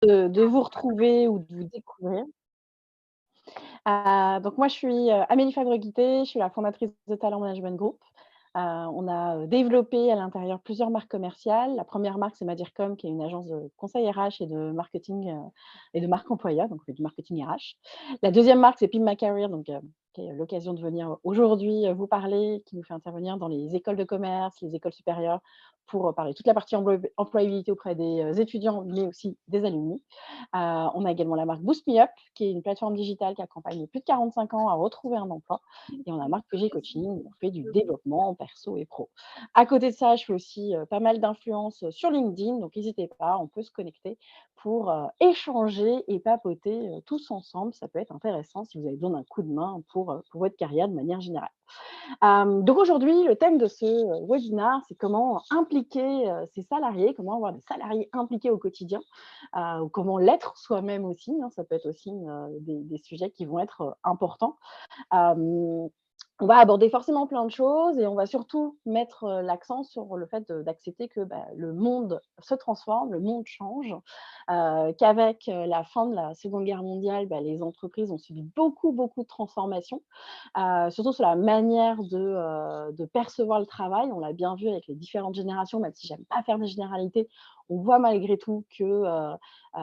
de vous retrouver ou de vous découvrir. Donc moi, je suis, Amélie Fabre-Guité, je suis la fondatrice de Talent Management Group. On a, développé à l'intérieur plusieurs marques commerciales. La première marque, c'est Madircom, qui est une agence de conseil RH et de marketing, et de marque employeur, donc on fait du marketing RH. La deuxième marque, c'est Pim My Career, donc qui est l'occasion de venir aujourd'hui, vous parler, qui nous fait intervenir dans les écoles de commerce, les écoles supérieures pour, parler toute la partie employabilité auprès des, étudiants, mais aussi des alumni. On a également la marque Boost Me Up, qui est une plateforme digitale qui accompagne les plus de 45 ans à retrouver un emploi. Et on a marque PG Coaching, où on fait du développement perso et pro. À côté de ça, je fais aussi, pas mal d'influence, sur LinkedIn, donc n'hésitez pas, on peut se connecter pour, échanger et papoter, tous ensemble. Ça peut être intéressant si vous avez besoin d'un coup de main pour votre carrière de manière générale. Donc aujourd'hui, le thème de ce, webinaire, c'est comment impliquer, ses salariés, comment avoir des salariés impliqués au quotidien, ou comment l'être soi-même aussi, hein. Ça peut être aussi, des sujets qui vont être, importants. Hem, on va aborder forcément plein de choses et on va surtout mettre, l'accent sur le fait d'accepter que, le monde se transforme, le monde change, qu'avec, la fin de la Seconde Guerre mondiale, les entreprises ont subi beaucoup, beaucoup de transformations, surtout sur la manière de percevoir le travail. On l'a bien vu avec les différentes générations, même si j'aime pas faire des généralités, on voit malgré tout que,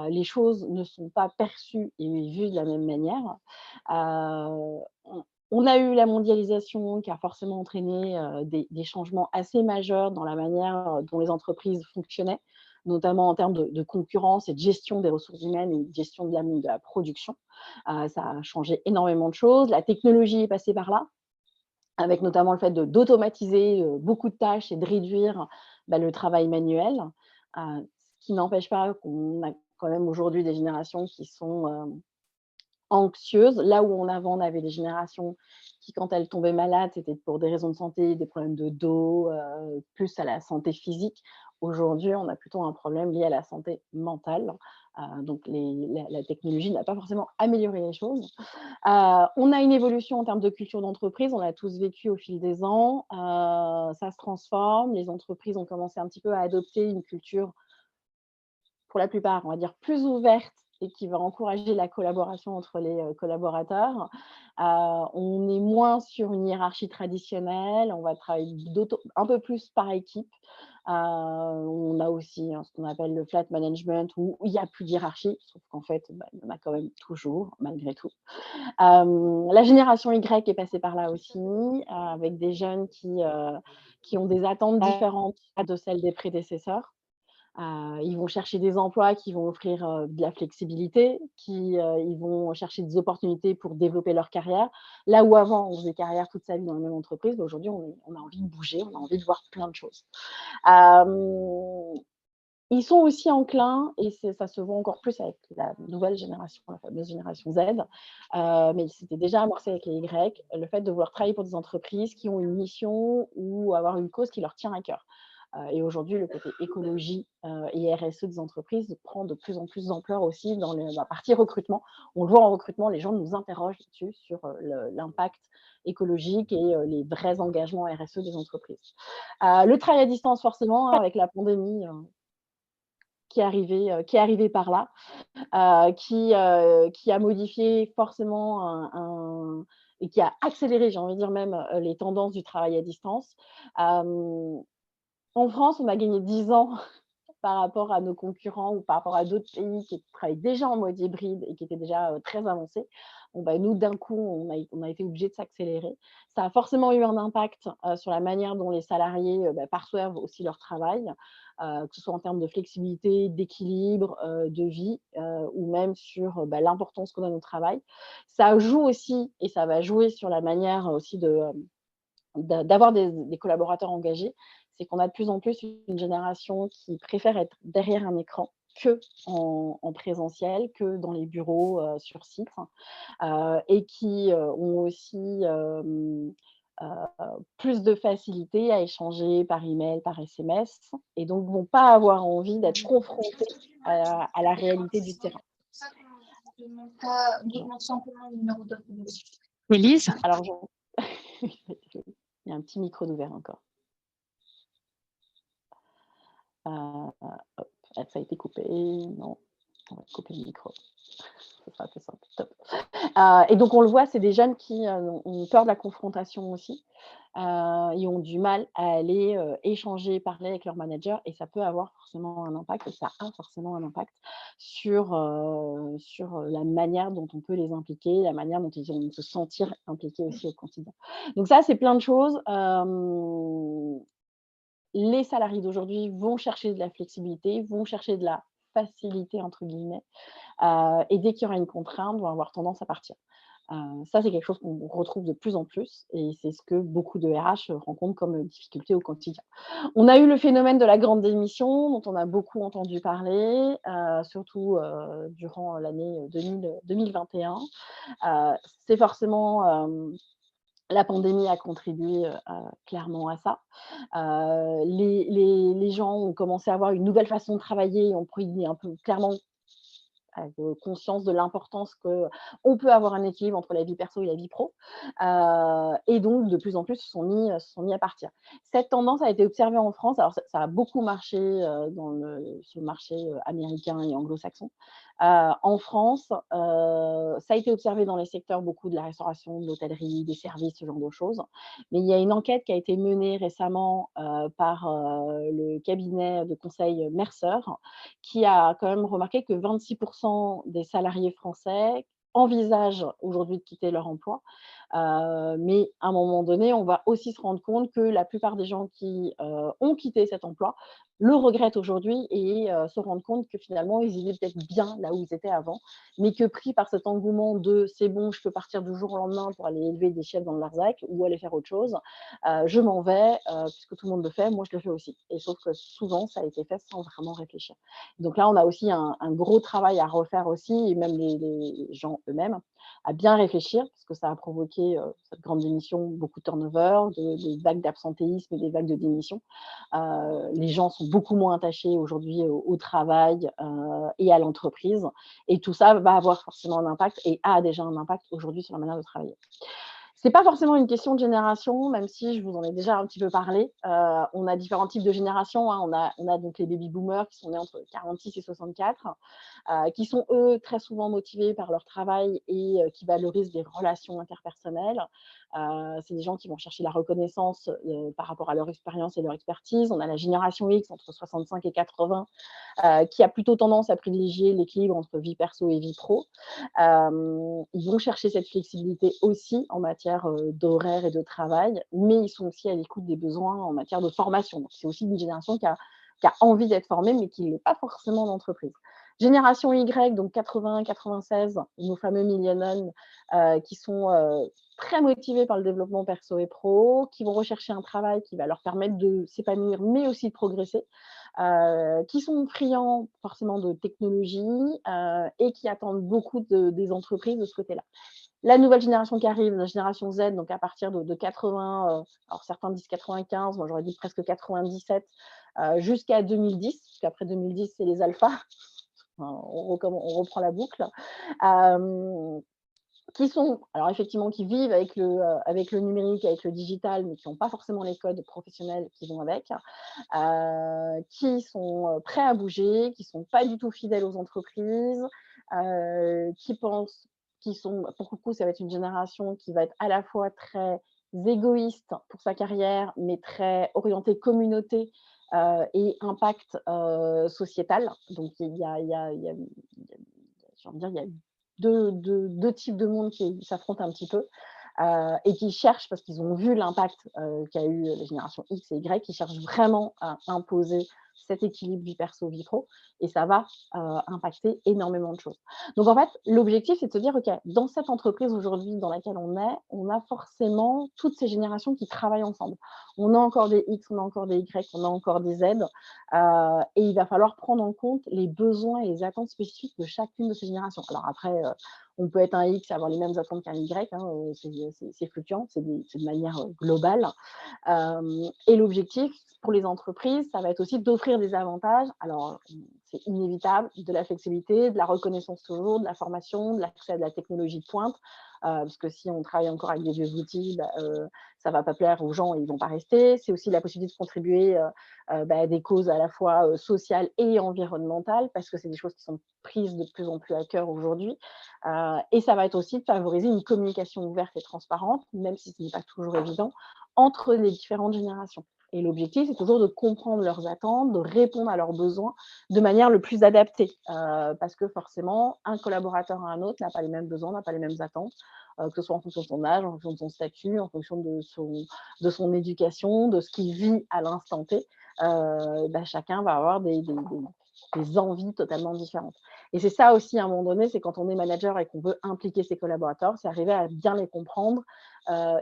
les choses ne sont pas perçues et vues de la même manière. On a eu la mondialisation qui a forcément entraîné, des changements assez majeurs dans la manière, dont les entreprises fonctionnaient, notamment en termes de concurrence et de gestion des ressources humaines et de gestion de la production. Ça a changé énormément de choses. La technologie est passée par là, avec notamment le fait d'automatiser, beaucoup de tâches et de réduire, le travail manuel. Ce qui n'empêche pas qu'on a quand même aujourd'hui des générations qui sont, anxieuses, là où avant on avait des générations qui, quand elles tombaient malades, c'était pour des raisons de santé, des problèmes de dos, plus à la santé physique. Aujourd'hui, on a plutôt un problème lié à la santé mentale, donc la technologie n'a pas forcément amélioré les choses. On a une évolution en termes de culture d'entreprise, on l'a tous vécu au fil des ans, ça se transforme, les entreprises ont commencé un petit peu à adopter une culture pour la plupart, on va dire, plus ouverte et qui va encourager la collaboration entre les, collaborateurs. On est moins sur une hiérarchie traditionnelle, on va travailler un peu plus par équipe. On a aussi, hein, ce qu'on appelle le flat management où il y a plus de hiérarchie, sauf qu'en fait, il y en a quand même toujours malgré tout. La génération Y est passée par là aussi, avec des jeunes qui ont des attentes différentes de celles des prédécesseurs. Ils vont chercher des emplois qui vont offrir, de la flexibilité, ils vont chercher des opportunités pour développer leur carrière. Là où avant, on faisait carrière toute sa vie dans la même entreprise, aujourd'hui, on a envie de bouger, on a envie de voir plein de choses. Hem, Ils sont aussi enclins et ça se voit encore plus avec la nouvelle génération, la fameuse génération Z, mais c'était déjà amorcé avec les Y, le fait de vouloir travailler pour des entreprises qui ont une mission ou avoir une cause qui leur tient à cœur. Et aujourd'hui, le côté écologie, et RSE des entreprises prend de plus en plus d'ampleur aussi dans la partie recrutement. On le voit en recrutement, les gens nous interrogent là-dessus sur, l'impact écologique et les vrais engagements RSE des entreprises. Le travail à distance forcément, hein, avec la pandémie, qui est arrivée par là, qui a modifié forcément et qui a accéléré, j'ai envie de dire même, les tendances du travail à distance. Hem, En France, on a gagné 10 ans par rapport à nos concurrents ou par rapport à d'autres pays qui travaillent déjà en mode hybride et qui étaient déjà, très avancés. Bon, nous, d'un coup, on a été obligés de s'accélérer. Ça a forcément eu un impact, sur la manière dont les salariés, perçoivent aussi leur travail, que ce soit en termes de flexibilité, d'équilibre, de vie, ou même sur, l'importance qu'on donne au travail. Ça joue aussi et ça va jouer sur la manière aussi d'avoir des collaborateurs engagés, c'est qu'on a de plus en plus une génération qui préfère être derrière un écran qu'en présentiel, que dans les bureaux, sur site, et qui, ont aussi, heu, plus de facilité à échanger par email, par SMS et donc vont pas avoir envie d'être confrontés à la réalité du terrain. Je Élise? alors je il y a un petit micro d'ouvert encore. Hop, ça a été coupé, non. On va couper le micro. Ce sera plus simple. Top. Et donc on le voit, c'est des jeunes qui, ont peur de la confrontation aussi, et ont du mal à aller, échanger, parler avec leur manager et ça peut avoir forcément un impact et ça a forcément un impact sur la manière dont on peut les impliquer, la manière dont ils vont se sentir impliqués aussi au quotidien. Donc ça, c'est plein de choses. Les salariés d'aujourd'hui vont chercher de la flexibilité, vont chercher de la «facilité» entre guillemets, et dès qu'il y aura une contrainte, vont avoir tendance à partir. Ça, c'est quelque chose qu'on retrouve de plus en plus et c'est ce que beaucoup de RH rencontrent comme, difficulté au quotidien. On a eu le phénomène de la grande démission dont on a beaucoup entendu parler, surtout, durant l'année, 2021. C'est forcément, la pandémie a contribué, clairement à ça. Les gens ont commencé à avoir une nouvelle façon de travailler, ont pris un peu clairement conscience de l'importance qu'on peut avoir un équilibre entre la vie perso et la vie pro. Et donc, de plus en plus, se sont mis à partir. Cette tendance a été observée en France. Alors, ça a beaucoup marché sur le marché américain et anglo-saxon. En France, ça a été observé dans les secteurs beaucoup de la restauration, de l'hôtellerie, des services, ce genre de choses. Mais il y a une enquête qui a été menée récemment par le cabinet de conseil Mercer, qui a quand même remarqué que 26% des salariés français envisagent aujourd'hui de quitter leur emploi. Mais à un moment donné, on va aussi se rendre compte que la plupart des gens qui ont quitté cet emploi le regrettent aujourd'hui et se rendent compte que finalement, ils étaient peut-être bien là où ils étaient avant, mais que pris par cet engouement de c'est bon, je peux partir du jour au lendemain pour aller élever des chefs dans le Larzac ou aller faire autre chose, je m'en vais, puisque tout le monde le fait, moi je le fais aussi. Et sauf que souvent, ça a été fait sans vraiment réfléchir. Donc là, on a aussi un gros travail à refaire aussi, et même les gens eux-mêmes, à bien réfléchir, parce que ça a provoqué cette grande démission, beaucoup de turnover, des vagues d'absentéisme et des vagues de démission. Les gens sont beaucoup moins attachés aujourd'hui au travail et à l'entreprise. Et tout ça va avoir forcément un impact et a déjà un impact aujourd'hui sur la manière de travailler. C'est pas forcément une question de génération, même si je vous en ai déjà un petit peu parlé. On a différents types de générations, hein. On a donc les baby boomers qui sont nés entre 46 et 64, qui sont eux très souvent motivés par leur travail et qui valorisent les relations interpersonnelles. C'est des gens qui vont chercher la reconnaissance par rapport à leur expérience et leur expertise. On a la génération X entre 65 et 80 qui a plutôt tendance à privilégier l'équilibre entre vie perso et vie pro. Ils vont chercher cette flexibilité aussi en matière d'horaire et de travail, mais ils sont aussi à l'écoute des besoins en matière de formation. Donc, c'est aussi une génération qui a envie d'être formée, mais qui n'est pas forcément d'entreprise. Génération Y, donc 80-96, nos fameux millennials, qui sont très motivés par le développement perso et pro, qui vont rechercher un travail qui va leur permettre de s'épanouir, mais aussi de progresser, qui sont friands forcément de technologie et qui attendent beaucoup des entreprises de ce côté-là. La nouvelle génération qui arrive, la génération Z, donc à partir de 80, alors certains disent 95, moi j'aurais dit presque 97, jusqu'à 2010, parce qu'après 2010, c'est les alphas. On reprend la boucle. Qui sont, alors effectivement, qui vivent avec le numérique, avec le digital, mais qui n'ont pas forcément les codes professionnels qui vont avec, qui sont prêts à bouger, qui ne sont pas du tout fidèles aux entreprises, qui pensent, qui sont, pour le coup, ça va être une génération qui va être à la fois très égoïste pour sa carrière, mais très orientée communauté et impact sociétal. Donc j'ai envie de dire, il y a deux types de monde qui s'affrontent un petit peu et qui cherchent, parce qu'ils ont vu l'impact qu'a eu la génération X et Y, qui cherchent vraiment à imposer cet équilibre vie perso, vie pro, et ça va impacter énormément de choses. Donc en fait, l'objectif, c'est de se dire, OK, dans cette entreprise aujourd'hui dans laquelle on a forcément toutes ces générations qui travaillent ensemble. On a encore des X, on a encore des Y, on a encore des Z, et il va falloir prendre en compte les besoins et les attentes spécifiques de chacune de ces générations. Alors après, on peut être un X et avoir les mêmes attentes qu'un Y, hein, c'est fluctuant, c'est de manière globale. Et l'objectif pour les entreprises, ça va être aussi d'offrir des avantages. Alors, c'est inévitable, de la flexibilité, de la reconnaissance toujours, de la formation, de l'accès à de la technologie de pointe, parce que si on travaille encore avec des vieux outils, ça ne va pas plaire aux gens et ils ne vont pas rester. C'est aussi la possibilité de contribuer à des causes à la fois sociales et environnementales, parce que c'est des choses qui sont prises de plus en plus à cœur aujourd'hui. Et ça va être aussi de favoriser une communication ouverte et transparente, même si ce n'est pas toujours évident, entre les différentes générations. Et l'objectif, c'est toujours de comprendre leurs attentes, de répondre à leurs besoins de manière le plus adaptée. Parce que forcément, un collaborateur à un autre n'a pas les mêmes besoins, n'a pas les mêmes attentes, que ce soit en fonction de son âge, en fonction de son statut, en fonction de son éducation, de ce qu'il vit à l'instant T. Chacun va avoir des envies totalement différentes. Et c'est ça aussi, à un moment donné, c'est quand on est manager et qu'on veut impliquer ses collaborateurs, c'est arriver à bien les comprendre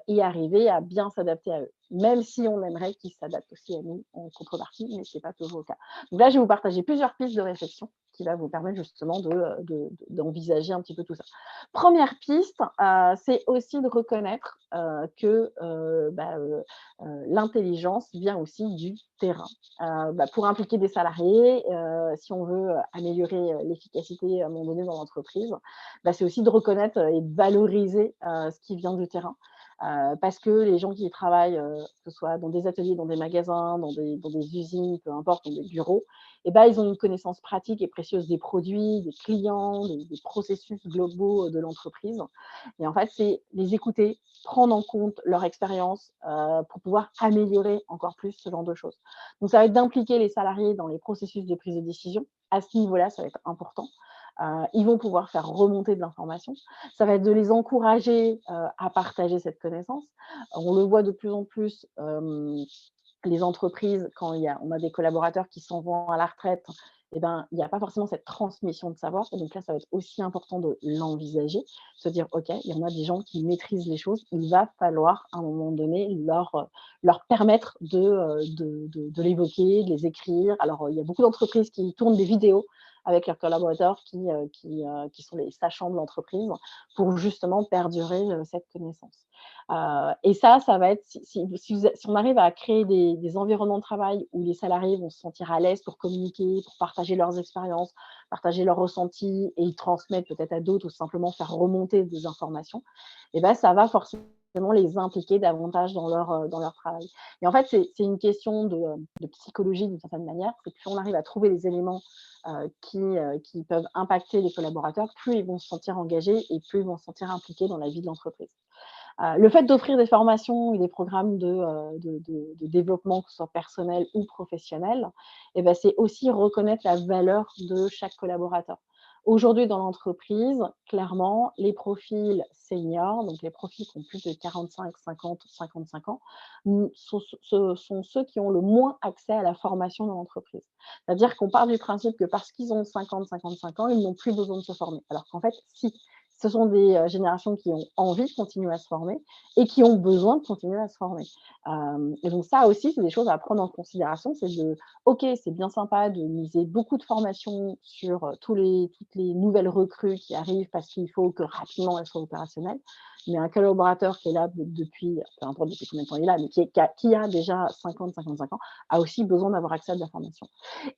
et arriver à bien s'adapter à eux. Même si on aimerait qu'ils s'adaptent aussi à nous en contrepartie, mais ce n'est pas toujours le cas. Donc là, je vais vous partager plusieurs pistes de réflexion qui va vous permettre justement d'envisager un petit peu tout ça. Première piste, c'est aussi de reconnaître que l'intelligence vient aussi du terrain. Pour impliquer des salariés, si on veut améliorer l'efficacité à un moment donné dans l'entreprise, c'est aussi de reconnaître et de valoriser ce qui vient du terrain. Parce que les gens qui y travaillent, que ce soit dans des ateliers, dans des magasins, dans des usines, peu importe, dans des bureaux, ils ont une connaissance pratique et précieuse des produits, des clients, des processus globaux de l'entreprise. Et en fait, c'est les écouter, prendre en compte leur expérience pour pouvoir améliorer encore plus ce genre de choses. Donc, ça va être d'impliquer les salariés dans les processus de prise de décision. À ce niveau-là, ça va être important. Ils vont pouvoir faire remonter de l'information. Ça va être de les encourager à partager cette connaissance. On le voit de plus en plus, les entreprises, quand on a des collaborateurs qui s'en vont à la retraite, il n'y a pas forcément cette transmission de savoir. Et donc là, ça va être aussi important de l'envisager, se dire, OK, il y en a des gens qui maîtrisent les choses, il va falloir à un moment donné leur permettre de l'évoquer, de les écrire. Alors, il y a beaucoup d'entreprises qui tournent des vidéos avec leurs collaborateurs qui sont les sachants de l'entreprise pour justement perdurer cette connaissance. Et ça va être, si on arrive à créer des environnements de travail où les salariés vont se sentir à l'aise pour communiquer, pour partager leurs expériences, partager leurs ressentis et ils transmettent peut-être à d'autres ou simplement faire remonter des informations, ça va forcément les impliquer davantage dans leur travail. Et en fait, c'est une question de psychologie d'une certaine manière. C'est que plus on arrive à trouver les éléments qui peuvent impacter les collaborateurs, plus ils vont se sentir engagés et plus ils vont se sentir impliqués dans la vie de l'entreprise. Le fait d'offrir des formations et des programmes de développement, que ce soit personnel ou professionnel, c'est aussi reconnaître la valeur de chaque collaborateur. Aujourd'hui, dans l'entreprise, clairement, les profils seniors, donc les profils qui ont plus de 45, 50, 55 ans, sont ceux qui ont le moins accès à la formation dans l'entreprise. C'est-à-dire qu'on part du principe que parce qu'ils ont 50, 55 ans, ils n'ont plus besoin de se former. Alors qu'en fait, si, ce sont des générations qui ont envie de continuer à se former et qui ont besoin de continuer à se former. Et donc ça aussi, c'est des choses à prendre en considération. OK, c'est bien sympa de miser beaucoup de formations sur toutes les nouvelles recrues qui arrivent parce qu'il faut que rapidement elles soient opérationnelles. Mais un collaborateur qui est là depuis, peu importe depuis combien de temps il est là, mais qui a déjà 50, 55 ans, a aussi besoin d'avoir accès à de la formation.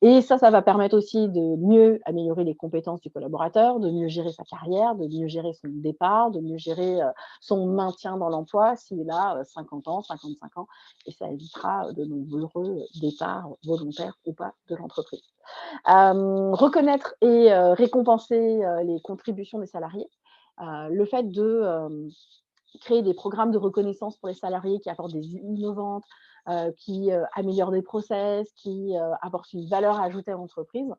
Et ça va permettre aussi de mieux améliorer les compétences du collaborateur, de mieux gérer sa carrière, de mieux gérer son départ, de mieux gérer son maintien dans l'emploi s'il a 50 ans, 55 ans. Et ça évitera de nombreux départs volontaires ou pas de l'entreprise. Reconnaître et récompenser les contributions des salariés. Le fait de créer des programmes de reconnaissance pour les salariés qui apportent des idées innovantes, qui améliorent des process, qui apportent une valeur ajoutée à l'entreprise,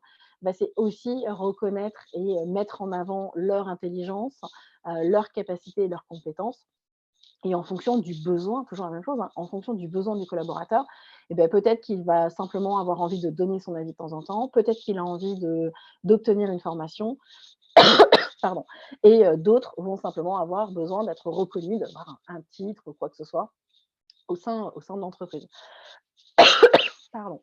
c'est aussi reconnaître et mettre en avant leur intelligence, leurs capacités et leurs compétences. Et en fonction du besoin, toujours la même chose, en fonction du besoin du collaborateur, peut-être qu'il va simplement avoir envie de donner son avis de temps en temps, peut-être qu'il a envie d'obtenir une formation, pardon. Et d'autres vont simplement avoir besoin d'être reconnus, d'avoir un titre ou quoi que ce soit au sein de l'entreprise. Pardon.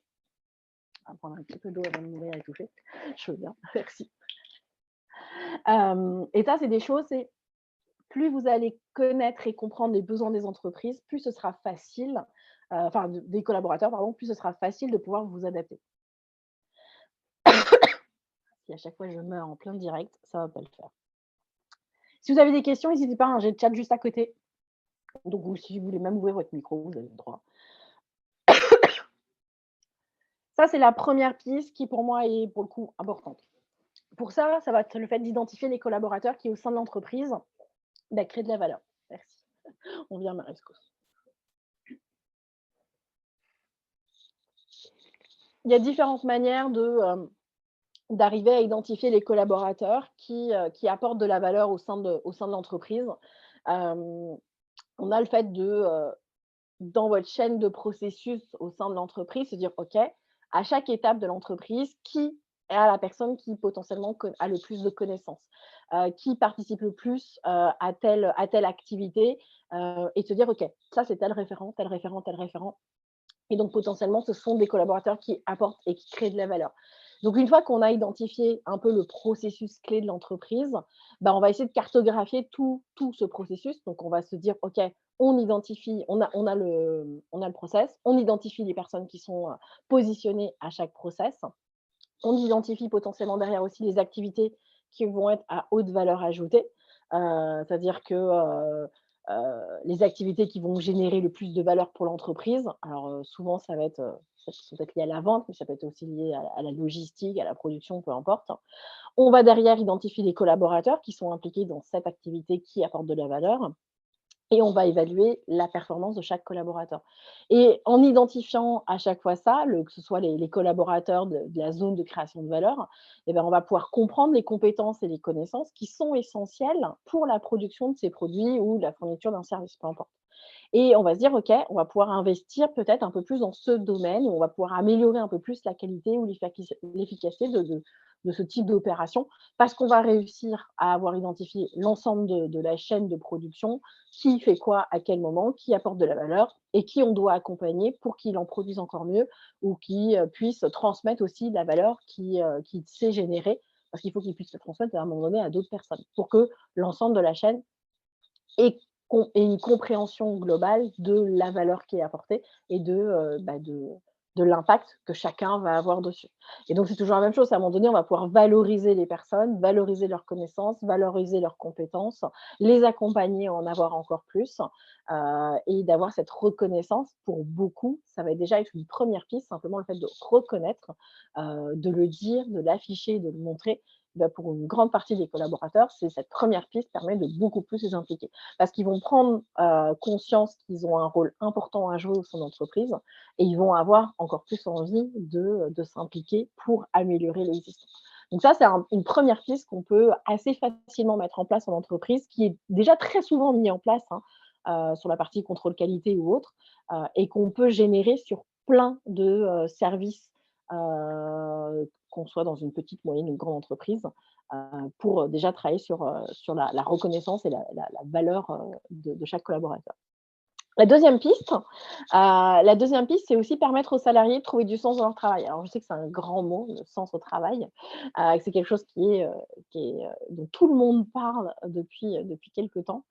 On va prendre un petit peu d'eau avant de mourir étouffée. Je veux bien, merci. Et ça, c'est des choses, plus vous allez connaître et comprendre les besoins des entreprises, plus ce sera facile, des collaborateurs, pardon, plus ce sera facile de pouvoir vous adapter. Si à chaque fois je meurs en plein direct, ça va pas le faire. Si vous avez des questions, n'hésitez pas, hein, j'ai le chat juste à côté. Donc ou si vous voulez même ouvrir votre micro, vous avez le droit. Ça, c'est la première piste qui pour moi est pour le coup importante. Pour ça, ça va être le fait d'identifier les collaborateurs qui au sein de l'entreprise, bah, créent de la valeur. Merci. On vient à ma rescousse. Il y a différentes manières d'arriver à identifier les collaborateurs qui apportent de la valeur au sein de l'entreprise. Hem, on a le fait dans votre chaîne de processus au sein de l'entreprise, se dire: «OK, à chaque étape de l'entreprise, qui est la personne qui potentiellement a le plus de connaissances? Qui participe le plus, à telle activité?» Et se dire: «OK, ça c'est tel référent, tel référent, tel référent». Et donc potentiellement, ce sont des collaborateurs qui apportent et qui créent de la valeur. Donc une fois qu'on a identifié un peu le processus clé de l'entreprise, bah, on va essayer de cartographier tout ce processus. Donc on va se dire: «OK, on identifie, on a le process, on identifie les personnes qui sont, positionnées à chaque process. On identifie potentiellement derrière aussi les activités qui vont être à haute valeur ajoutée, c'est-à-dire que, les activités qui vont générer le plus de valeur pour l'entreprise. Alors, souvent ça peut être lié à la vente, mais ça peut être aussi lié à la logistique, à la production, peu importe. On va derrière identifier les collaborateurs qui sont impliqués dans cette activité qui apporte de la valeur. Et on va évaluer la performance de chaque collaborateur. Et en identifiant à chaque fois ça, que ce soit les collaborateurs de la zone de création de valeur, eh ben, on va pouvoir comprendre les compétences et les connaissances qui sont essentielles pour la production de ces produits ou la fourniture d'un service, peu importe. Et on va se dire: «OK, on va pouvoir investir peut-être un peu plus dans ce domaine, où on va pouvoir améliorer un peu plus la qualité ou l'efficacité de ce type d'opération». Parce qu'on va réussir à avoir identifié l'ensemble de la chaîne de production, qui fait quoi, à quel moment, qui apporte de la valeur et qui on doit accompagner pour qu'il en produise encore mieux ou qui, puisse transmettre aussi la valeur qu'il sait générer. Parce qu'il faut qu'il puisse le transmettre à un moment donné à d'autres personnes, pour que l'ensemble de la chaîne et une compréhension globale de la valeur qui est apportée et de l'impact que chacun va avoir dessus. Et donc c'est toujours la même chose, à un moment donné, on va pouvoir valoriser les personnes, valoriser leurs connaissances, valoriser leurs compétences, les accompagner à en avoir encore plus, et d'avoir cette reconnaissance pour beaucoup, ça va déjà être une première piste, simplement le fait de reconnaître, de le dire, de l'afficher, de le montrer, bah, pour une grande partie des collaborateurs, c'est cette première piste permet de beaucoup plus les impliquer. Parce qu'ils vont prendre, conscience qu'ils ont un rôle important à jouer au sein d'entreprise et ils vont avoir encore plus envie de s'impliquer pour améliorer l'existant. Donc ça, c'est une première piste qu'on peut assez facilement mettre en place en entreprise, qui est déjà très souvent mis en place, hein, sur la partie contrôle qualité ou autre, et qu'on peut générer sur plein de, services, qu'on soit dans une petite, moyenne ou grande entreprise, pour, déjà travailler sur la reconnaissance et la valeur, de chaque collaborateur. La deuxième piste, c'est aussi permettre aux salariés de trouver du sens dans leur travail. Alors je sais que c'est un grand mot, le sens au travail, que c'est quelque chose dont tout le monde parle depuis quelque temps.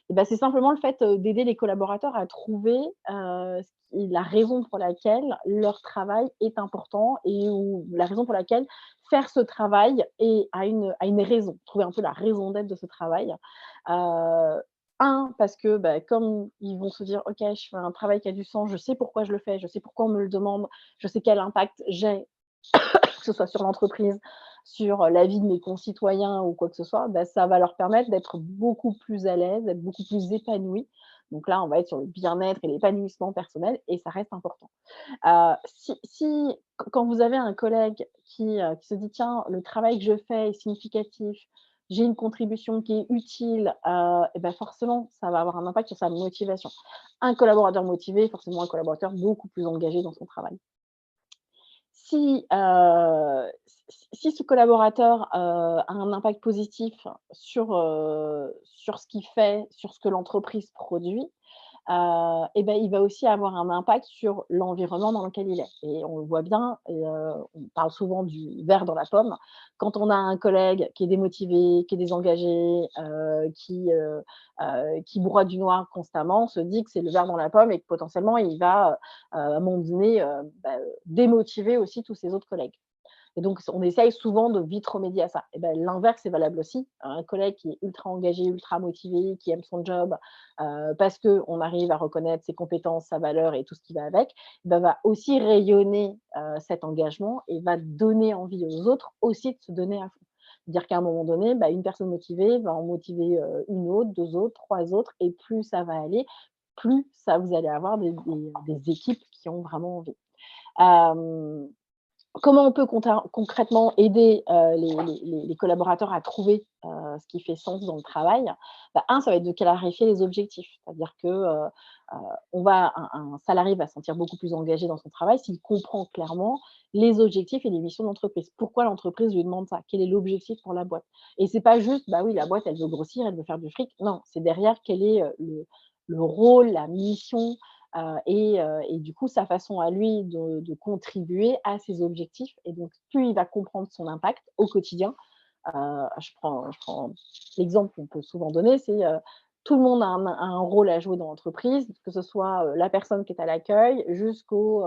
Et bah, c'est simplement le fait, d'aider les collaborateurs à trouver, la raison pour laquelle leur travail est important et ou la raison pour laquelle faire ce travail a une raison, trouver un peu la raison d'être de ce travail. Heu, parce que, bah, comme ils vont se dire: «OK, je fais un travail qui a du sens, je sais pourquoi je le fais, je sais pourquoi on me le demande, je sais quel impact j'ai, que ce soit sur l'entreprise, sur la vie de mes concitoyens ou quoi que ce soit», bah, ça va leur permettre d'être beaucoup plus à l'aise, d'être beaucoup plus épanouis. Donc là, on va être sur le bien-être et l'épanouissement personnel et ça reste important. Si quand vous avez un collègue qui se dit: «Tiens, le travail que je fais est significatif, j'ai une contribution qui est utile», et bah, forcément, ça va avoir un impact sur sa motivation. Un collaborateur motivé, forcément un collaborateur beaucoup plus engagé dans son travail. Si ce collaborateur, a un impact positif sur ce qu'il fait, sur ce que l'entreprise produit, et ben, il va aussi avoir un impact sur l'environnement dans lequel il est et on le voit bien et on parle souvent du verre dans la pomme. Quand on a un collègue qui est démotivé, qui est désengagé, qui broie du noir constamment, on se dit que c'est le verre dans la pomme et que potentiellement il va, à un moment donné, démotiver aussi tous ses autres collègues. Et donc on essaye souvent de vite remédier à ça. Et ben, l'inverse est valable aussi. Un collègue qui est ultra engagé, ultra motivé, qui aime son job, parce qu'on arrive à reconnaître ses compétences, sa valeur et tout ce qui va avec, bah, va aussi rayonner, cet engagement et va donner envie aux autres aussi de se donner à fond. Dire qu'à un moment donné, bah, une personne motivée va en motiver, 1 autre, 2 autres, 3 autres et plus ça va aller, plus ça vous allez avoir des équipes qui ont vraiment envie. Hem Comment on peut concrètement aider, les collaborateurs à trouver, ce qui fait sens dans le travail? Bah, ça va être de clarifier les objectifs. C'est-à-dire que, on va un salarié va se sentir beaucoup plus engagé dans son travail s'il comprend clairement les objectifs et les missions de l'entreprise. Pourquoi l'entreprise lui demande ça? Quel est l'objectif pour la boîte? Et c'est pas juste: «Bah oui, la boîte, elle veut grossir, elle veut faire du fric». Non, c'est derrière quel est, le rôle, la mission, et du coup, sa façon à lui de contribuer à ses objectifs et donc plus il va comprendre son impact au quotidien, je prends l'exemple qu'on peut souvent donner, c'est, tout le monde a un rôle à jouer dans l'entreprise, que ce soit, la personne qui est à l'accueil jusqu'au,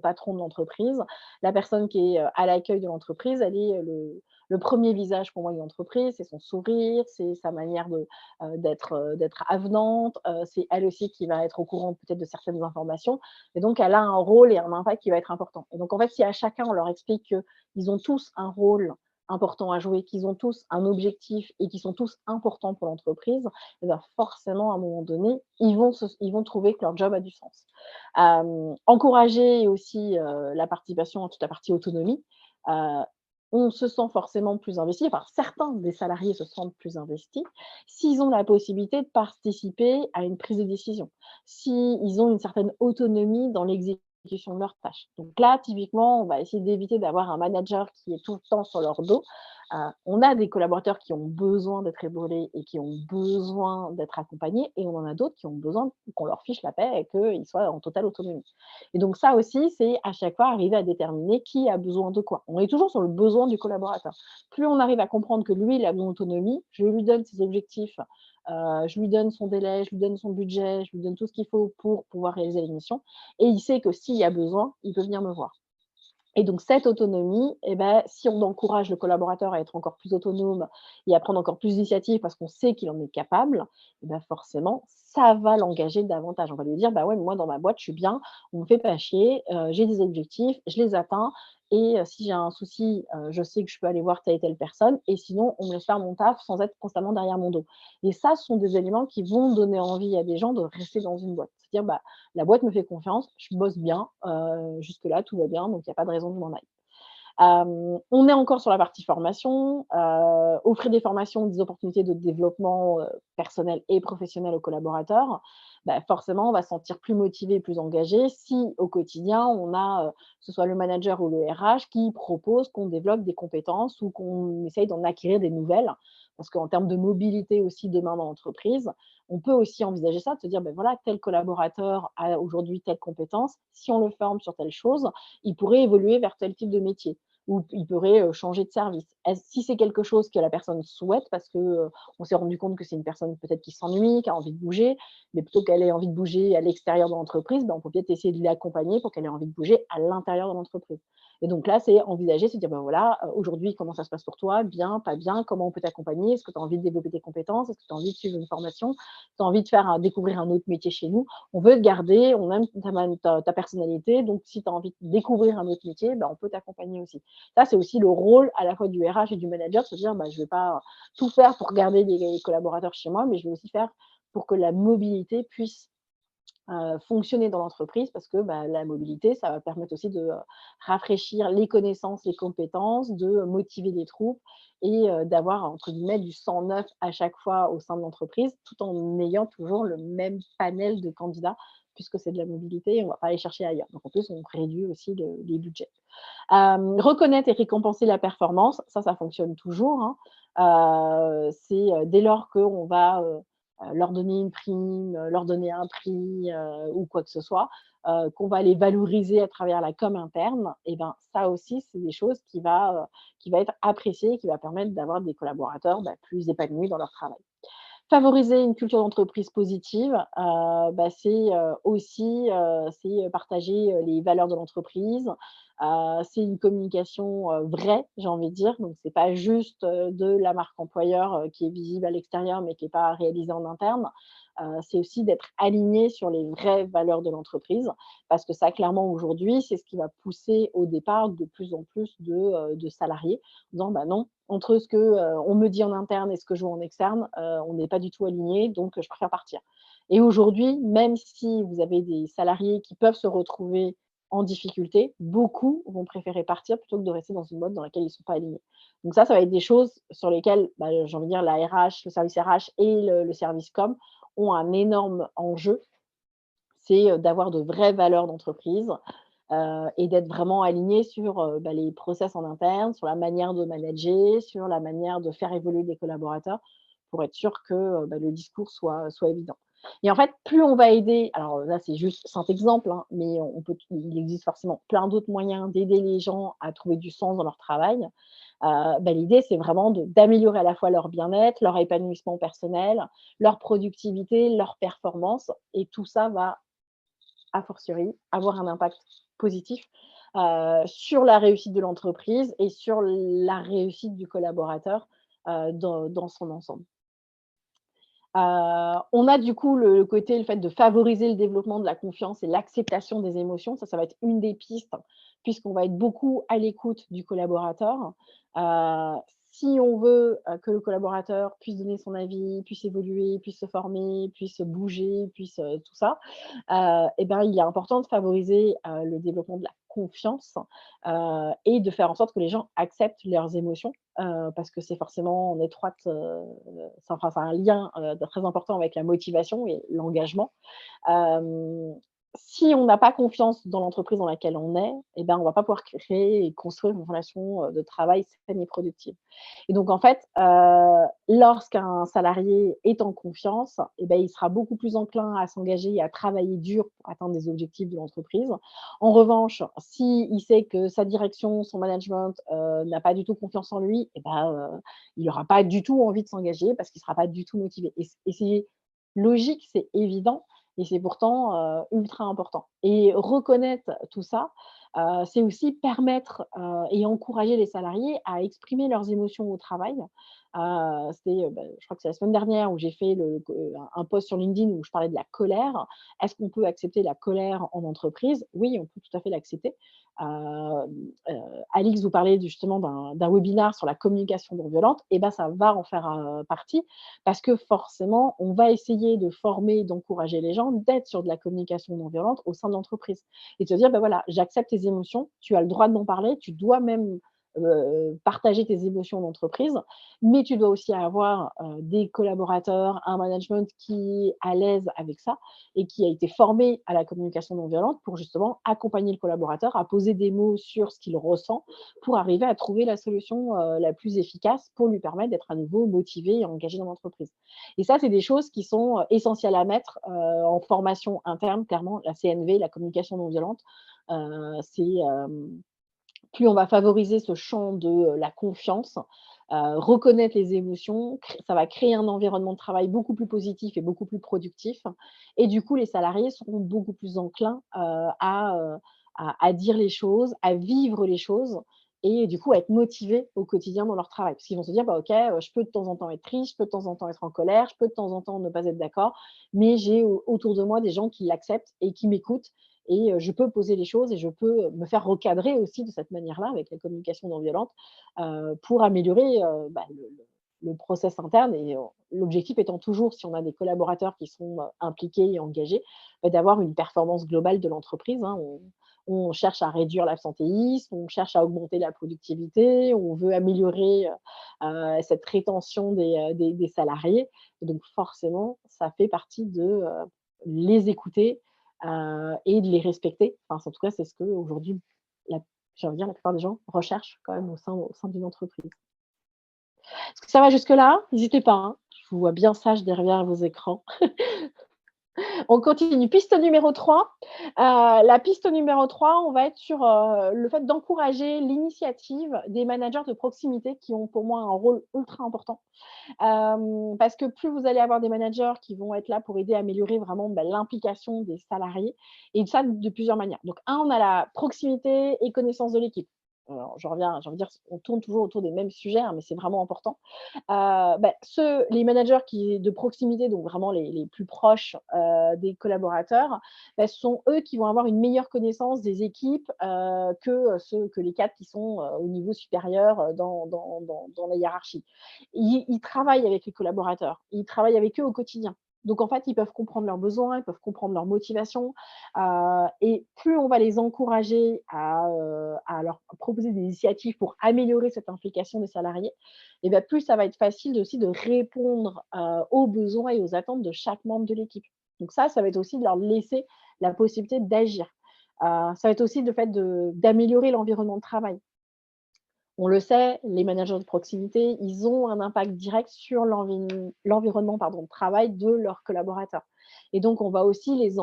patron de l'entreprise. La personne qui est, à l'accueil de l'entreprise, elle est, le 1er visage pour moi d'une entreprise, c'est son sourire, c'est sa manière d'être avenante, c'est elle aussi qui va être au courant peut-être de certaines informations et donc elle a un rôle et un impact qui va être important et donc en fait, si à chacun on leur explique qu'ils ont tous un rôle important à jouer, qu'ils ont tous un objectif et qu'ils sont tous importants pour l'entreprise, et ben forcément, à un moment donné, ils vont trouver que leur job a du sens. Encourager aussi, la participation à toute la partie autonomie. Heu, on se sent forcément plus investi, enfin certains des salariés se sentent plus investis s'ils ont la possibilité de participer à une prise de décision, s'ils ont une certaine autonomie dans l'exécution de leurs tâches. Donc là, typiquement, on va essayer d'éviter d'avoir un manager qui est tout le temps sur leur dos. On a des collaborateurs qui ont besoin d'être épaulés et qui ont besoin d'être accompagnés et on en a d'autres qui ont besoin qu'on leur fiche la paix et qu'ils soient en totale autonomie. Et donc ça aussi, c'est à chaque fois arriver à déterminer qui a besoin de quoi. On est toujours sur le besoin du collaborateur. Plus on arrive à comprendre que lui, il a besoin d'autonomie, je lui donne ses objectifs, je lui donne son délai, je lui donne son budget, je lui donne tout ce qu'il faut pour pouvoir réaliser les missions et il sait que s'il y a besoin, il peut venir me voir. Et donc cette autonomie et ben, si on encourage le collaborateur à être encore plus autonome et à prendre encore plus d'initiative parce qu'on sait qu'il en est capable, et bah, forcément, ça va l'engager davantage. On va lui dire: «Bah, ouais, moi dans ma boîte, je suis bien, on me fait pas chier, j'ai des objectifs, je les atteins et si j'ai un souci, je sais que je peux aller voir telle et telle personne et sinon on me laisse faire mon taf sans être constamment derrière mon dos». Et ça, ce sont des éléments qui vont donner envie à des gens de rester dans une boîte. C'est-à-dire: «Bah, la boîte me fait confiance, je bosse bien, jusque-là tout va bien, donc il y a pas de raison que je m'en aille». On est encore sur la partie formation, offrir des formations, des opportunités de développement, personnel et professionnel aux collaborateurs. Bah, forcément, on va se sentir plus motivé et plus engagé si au quotidien, on a, que ce soit le manager ou le RH qui propose qu'on développe des compétences ou qu'on essaye d'en acquérir des nouvelles. Parce qu'en termes de mobilité aussi demain dans l'entreprise, on peut aussi envisager ça, de se dire: «Beh, voilà, tel collaborateur a aujourd'hui telle compétence, si on le forme sur telle chose, il pourrait évoluer vers tel type de métier ou il pourrait, changer de service. Est-ce si c'est quelque chose que la personne souhaite parce que, on s'est rendu compte que c'est une personne peut-être qui s'ennuie, qui a envie de bouger, mais plutôt qu'elle ait envie de bouger à l'extérieur de l'entreprise, ben, on peut peut-être essayer de l'accompagner pour qu'elle ait envie de bouger à l'intérieur de l'entreprise. Et donc là, c'est envisager, se dire: «Ben, voilà, aujourd'hui, comment ça se passe pour toi? Bien, pas bien? Comment on peut t'accompagner? Est-ce que tu as envie de développer tes compétences? Est-ce que tu as envie de suivre une formation? Tu as envie de faire découvrir un autre métier chez nous? On veut te garder, on aime ta personnalité, donc si tu as envie de découvrir un autre métier, ben, on peut t'accompagner aussi». Ça, c'est aussi le rôle à la fois du RH et du manager, de se dire: «Bah, je ne vais pas tout faire pour garder les collaborateurs chez moi, mais je vais aussi faire pour que la mobilité puisse, fonctionner dans l'entreprise» parce que, bah, la mobilité, ça va permettre aussi de, rafraîchir les connaissances, les compétences, de motiver les troupes et d'avoir entre guillemets «du sang neuf» à chaque fois au sein de l'entreprise, tout en ayant toujours le même panel de candidats puisque c'est de la mobilité, on ne va pas aller chercher ailleurs. Donc en plus, on réduit aussi les budgets. Reconnaître et récompenser la performance, ça fonctionne toujours, hein. C'est, dès lors qu'on va, leur donner une prime, leur donner un prix, ou quoi que ce soit, qu'on va les valoriser à travers la com interne et ben, ça aussi, c'est des choses qui va être appréciées et qui va permettre d'avoir des collaborateurs, bah, plus épanouis dans leur travail. Favoriser une culture d'entreprise positive, bah, c'est, aussi, c'est, partager, les valeurs de l'entreprise, C'est une communication, vraie, j'ai envie de dire. Donc c'est pas juste, de la marque employeur, qui est visible à l'extérieur, mais qui est pas réalisée en interne. C'est aussi d'être aligné sur les vraies valeurs de l'entreprise, parce que ça, clairement, aujourd'hui, c'est ce qui va pousser au départ de plus en plus de salariés, en disant: «Bah non, entre ce que, on me dit en interne et ce que je vois en externe, on n'est pas du tout alignés, donc je préfère partir». Et aujourd'hui, même si vous avez des salariés qui peuvent se retrouver en difficulté, beaucoup vont préférer partir plutôt que de rester dans une boîte dans laquelle ils ne sont pas alignés. Donc ça va être des choses sur lesquelles, bah, j'ai envie de dire la RH, le service RH et le service com ont un énorme enjeu. C'est, d'avoir de vraies valeurs d'entreprise, et d'être vraiment aligné sur, bah, les process en interne, sur la manière de manager, sur la manière de faire évoluer des collaborateurs pour être sûr que, bah, le discours soit évident. Et en fait, plus on va aider, alors là, c'est juste simple exemple, hein, mais il existe forcément plein d'autres moyens d'aider les gens à trouver du sens dans leur travail. Bah, l'idée, c'est vraiment d'améliorer à la fois leur bien-être, leur épanouissement personnel, leur productivité, leur performance, et tout ça va a fortiori, avoir un impact positif, sur la réussite de l'entreprise et sur la réussite du collaborateur, dans son ensemble. On a du coup le côté, le fait de favoriser le développement de la confiance et l'acceptation des émotions. Ça va être une des pistes, puisqu'on va être beaucoup à l'écoute du collaborateur. Heu, Si on veut, que le collaborateur puisse donner son avis, puisse évoluer, puisse se former, puisse bouger, puisse, tout ça, et ben, il est important de favoriser, le développement de la confiance, et de faire en sorte que les gens acceptent leurs émotions, parce que c'est forcément en étroite, c'est un lien, très important avec la motivation et l'engagement. Hem, Si on n'a pas confiance dans l'entreprise dans laquelle on est, et ben, on va pas pouvoir créer et construire une relation, de travail saine et productive. Et donc en fait, lorsqu'un salarié est en confiance, et ben, il sera beaucoup plus enclin à s'engager et à travailler dur pour atteindre des objectifs de l'entreprise. En revanche, s'il sait que sa direction, son management, n'a pas du tout confiance en lui, et ben, il aura pas du tout envie de s'engager parce qu'il sera pas du tout motivé, et c'est logique, c'est évident, et c'est pourtant, ultra important. Et reconnaître tout ça, c'est aussi permettre, et encourager les salariés à exprimer leurs émotions au travail. Je crois que c'est la semaine dernière où j'ai fait un post sur LinkedIn où je parlais de la colère. Est-ce qu'on peut accepter la colère en entreprise? Oui, on peut tout à fait l'accepter. Hem, Alix vous parlait justement d'un webinaire sur la communication non violente, et ben, ça va en faire, partie, parce que forcément, on va essayer de former, d'encourager les gens, d'être sur de la communication non violente au sein de l'entreprise, et de se dire: «Bah, voilà, j'accepte tes émotions, tu as le droit de m'en parler, tu dois même, partager tes émotions en entreprise, mais tu dois aussi avoir, des collaborateurs, un management qui est à l'aise avec ça et qui a été formé à la communication non violente pour justement accompagner le collaborateur à poser des mots sur ce qu'il ressent pour arriver à trouver la solution, la plus efficace pour lui permettre d'être à nouveau motivé et engagé dans l'entreprise». Et ça, c'est des choses qui sont, essentielles à mettre, en formation interne, clairement. La CNV, la communication non violente, plus on va favoriser ce champ de, la confiance, reconnaître les émotions, ça va créer un environnement de travail beaucoup plus positif et beaucoup plus productif, et du coup, les salariés seront beaucoup plus enclins, à dire les choses, à vivre les choses, et du coup, à être motivés au quotidien dans leur travail. Parce qu'ils vont se dire: «Bah, OK, je peux de temps en temps être triste, je peux de temps en temps être en colère, je peux de temps en temps ne pas être d'accord, mais j'ai autour de moi des gens qui l'acceptent et qui m'écoutent, et je peux poser les choses et je peux me faire recadrer aussi de cette manière-là avec la communication non violente, pour améliorer, bah, le process interne, et l'objectif étant toujours, si on a des collaborateurs qui sont, impliqués et engagés, bah, d'avoir une performance globale de l'entreprise, hein. On cherche à réduire l'absentéisme, on cherche à augmenter la productivité, on veut améliorer, cette rétention des salariés, et donc forcément, ça fait partie de, les écouter, et de les respecter. Enfin, en tout cas, c'est ce qu'aujourd'hui, la j'ai envie de dire, la plupart des gens recherchent quand même au sein d'une entreprise. Est-ce que ça va jusque-là? N'hésitez pas, hein. Je vous vois bien sage derrière vos écrans. On continue. Piste numéro 3. La piste numéro 3, on va être sur, le fait d'encourager l'initiative des managers de proximité qui ont pour moi un rôle ultra important. Parce que plus vous allez avoir des managers qui vont être là pour aider à améliorer vraiment, bah, l'implication des salariés et ça de plusieurs manières. Donc on a la proximité et connaissance de l'équipe. Alors j'ai envie de dire, on tourne toujours autour des mêmes sujets, hein, mais c'est vraiment important. Les managers de proximité, donc vraiment les plus proches, des collaborateurs, ce sont eux qui vont avoir une meilleure connaissance des équipes, que les cadres qui sont, au niveau supérieur, dans la hiérarchie. Ils travaillent avec les collaborateurs, ils travaillent avec eux au quotidien. Donc en fait, ils peuvent comprendre leurs besoins, ils peuvent comprendre leurs motivations, et plus on va les encourager à leur proposer des initiatives pour améliorer cette implication des salariés, et plus ça va être facile aussi de répondre, aux besoins et aux attentes de chaque membre de l'équipe. Donc ça va être aussi de leur laisser la possibilité d'agir. Ça va être aussi le fait d'améliorer l'environnement de travail. On le sait, les managers de proximité, ils ont un impact direct sur l'environnement, pardon, de travail de leurs collaborateurs et donc on va aussi les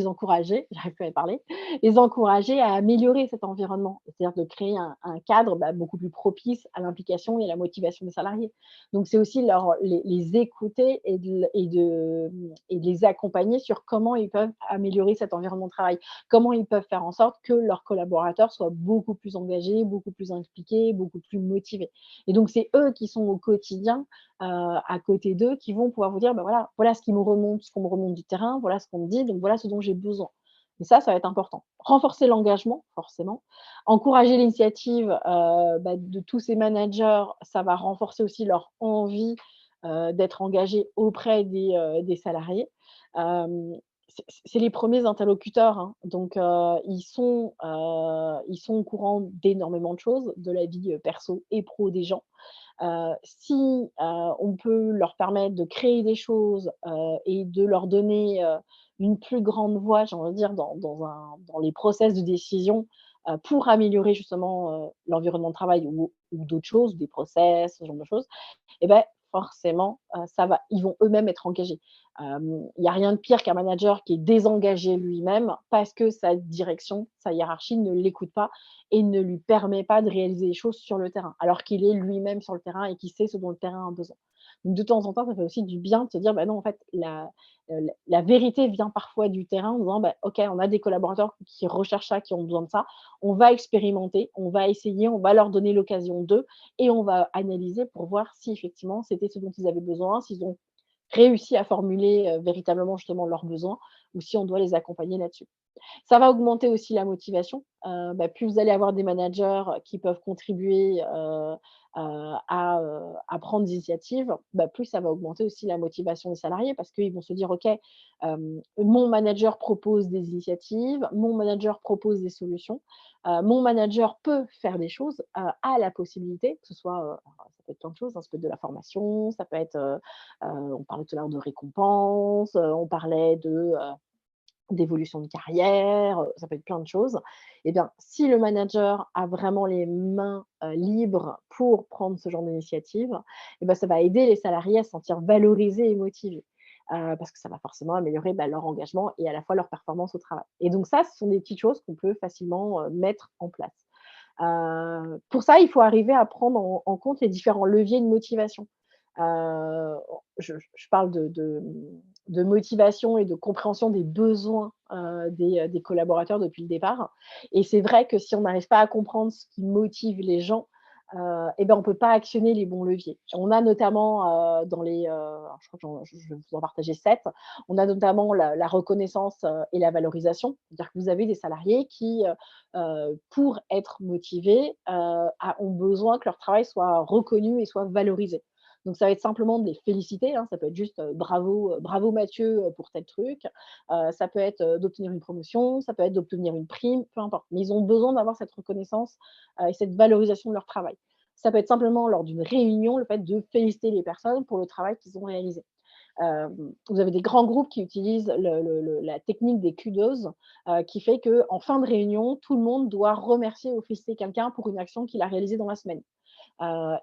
encourager, j'arrive plus à parler, les encourager à améliorer cet environnement. C'est-à-dire de créer un cadre, beaucoup plus propice à l'implication et à la motivation des salariés. Donc c'est aussi les écouter et de les accompagner sur comment ils peuvent améliorer cet environnement de travail. Comment ils peuvent faire en sorte que leurs collaborateurs soient beaucoup plus engagés, beaucoup plus impliqués, beaucoup plus motivés. Et donc, c'est eux qui sont au quotidien, à côté d'eux, qui vont pouvoir vous dire: «Bah, voilà ce qui me remonte, ce qu'on me remonte du terrain, voilà ce qu'on me dit, donc voilà ce dont j'ai besoin». Et ça va être important. Renforcer l'engagement, forcément. Encourager l'initiative, de tous ces managers, ça va renforcer aussi leur envie, d'être engagés auprès des salariés. Hem c'est les premiers interlocuteurs, hein, donc ils sont au courant d'énormément de choses, de la vie, perso et pro des gens. Si, on peut leur permettre de créer des choses, et de leur donner, une plus grande voix, j'ai envie de dire, dans les process de décision, pour améliorer justement, l'environnement de travail ou d'autres choses, des process, ce genre de choses, et forcément, ils vont eux-mêmes être engagés. Il y a rien de pire qu'un manager qui est désengagé lui-même parce que sa direction, sa hiérarchie ne l'écoute pas et ne lui permet pas de réaliser les choses sur le terrain, alors qu'il est lui-même sur le terrain et qu'il sait ce dont le terrain a besoin. Donc de temps en temps, ça fait aussi du bien de se dire: «Bah non, en fait, la vérité vient parfois du terrain», en disant: «OK, on a des collaborateurs qui recherchent ça, qui ont besoin de ça. On va expérimenter, on va essayer, on va leur donner l'occasion d'eux et on va analyser pour voir si effectivement c'était ce dont ils avaient besoin, s'ils ont réussi à formuler, véritablement justement leurs besoins ou si on doit les accompagner là-dessus. Ça va augmenter aussi la motivation. Plus vous allez avoir des managers qui peuvent contribuer, à prendre des initiatives, plus ça va augmenter aussi la motivation des salariés parce qu'ils vont se dire: «OK, mon manager propose des initiatives, mon manager propose des solutions, mon manager peut faire des choses, a la possibilité», que ce soit, alors ça peut être plein de choses, hein, ça peut être de la formation, ça peut être, on parlait tout à l'heure de récompenses, on parlait d'évolution de carrière, ça peut être plein de choses. Et bien, si le manager a vraiment les mains, libres pour prendre ce genre d'initiative, ça va aider les salariés à se sentir valorisés et motivés. Parce que ça va forcément améliorer, leur engagement et à la fois leur performance au travail. Et donc ça, ce sont des petites choses qu'on peut facilement, mettre en place. Pour ça, il faut arriver à prendre en compte les différents leviers de motivation. Heu, je parle de motivation et de compréhension des besoins, des collaborateurs depuis le départ. Et c'est vrai que si on n'arrive pas à comprendre ce qui motive les gens, on peut pas actionner les bons leviers. On a notamment, alors je crois que je vais vous en partager 7. On a notamment la reconnaissance, et la valorisation. C'est-à-dire que vous avez des salariés qui, pour être motivés, ont besoin que leur travail soit reconnu et soit valorisé. Donc ça va être simplement de les féliciter, hein, ça peut être juste, «Bravo, bravo Mathieu, pour tel truc». Ça peut être, d'obtenir une promotion, ça peut être d'obtenir une prime, peu importe. Mais ils ont besoin d'avoir cette reconnaissance, et cette valorisation de leur travail. Ça peut être simplement lors d'une réunion, le fait de féliciter les personnes pour le travail qu'ils ont réalisé. Vous avez des grands groupes qui utilisent la technique des kudos, qui fait qu'en fin de réunion, tout le monde doit remercier ou féliciter quelqu'un pour une action qu'il a réalisée dans la semaine.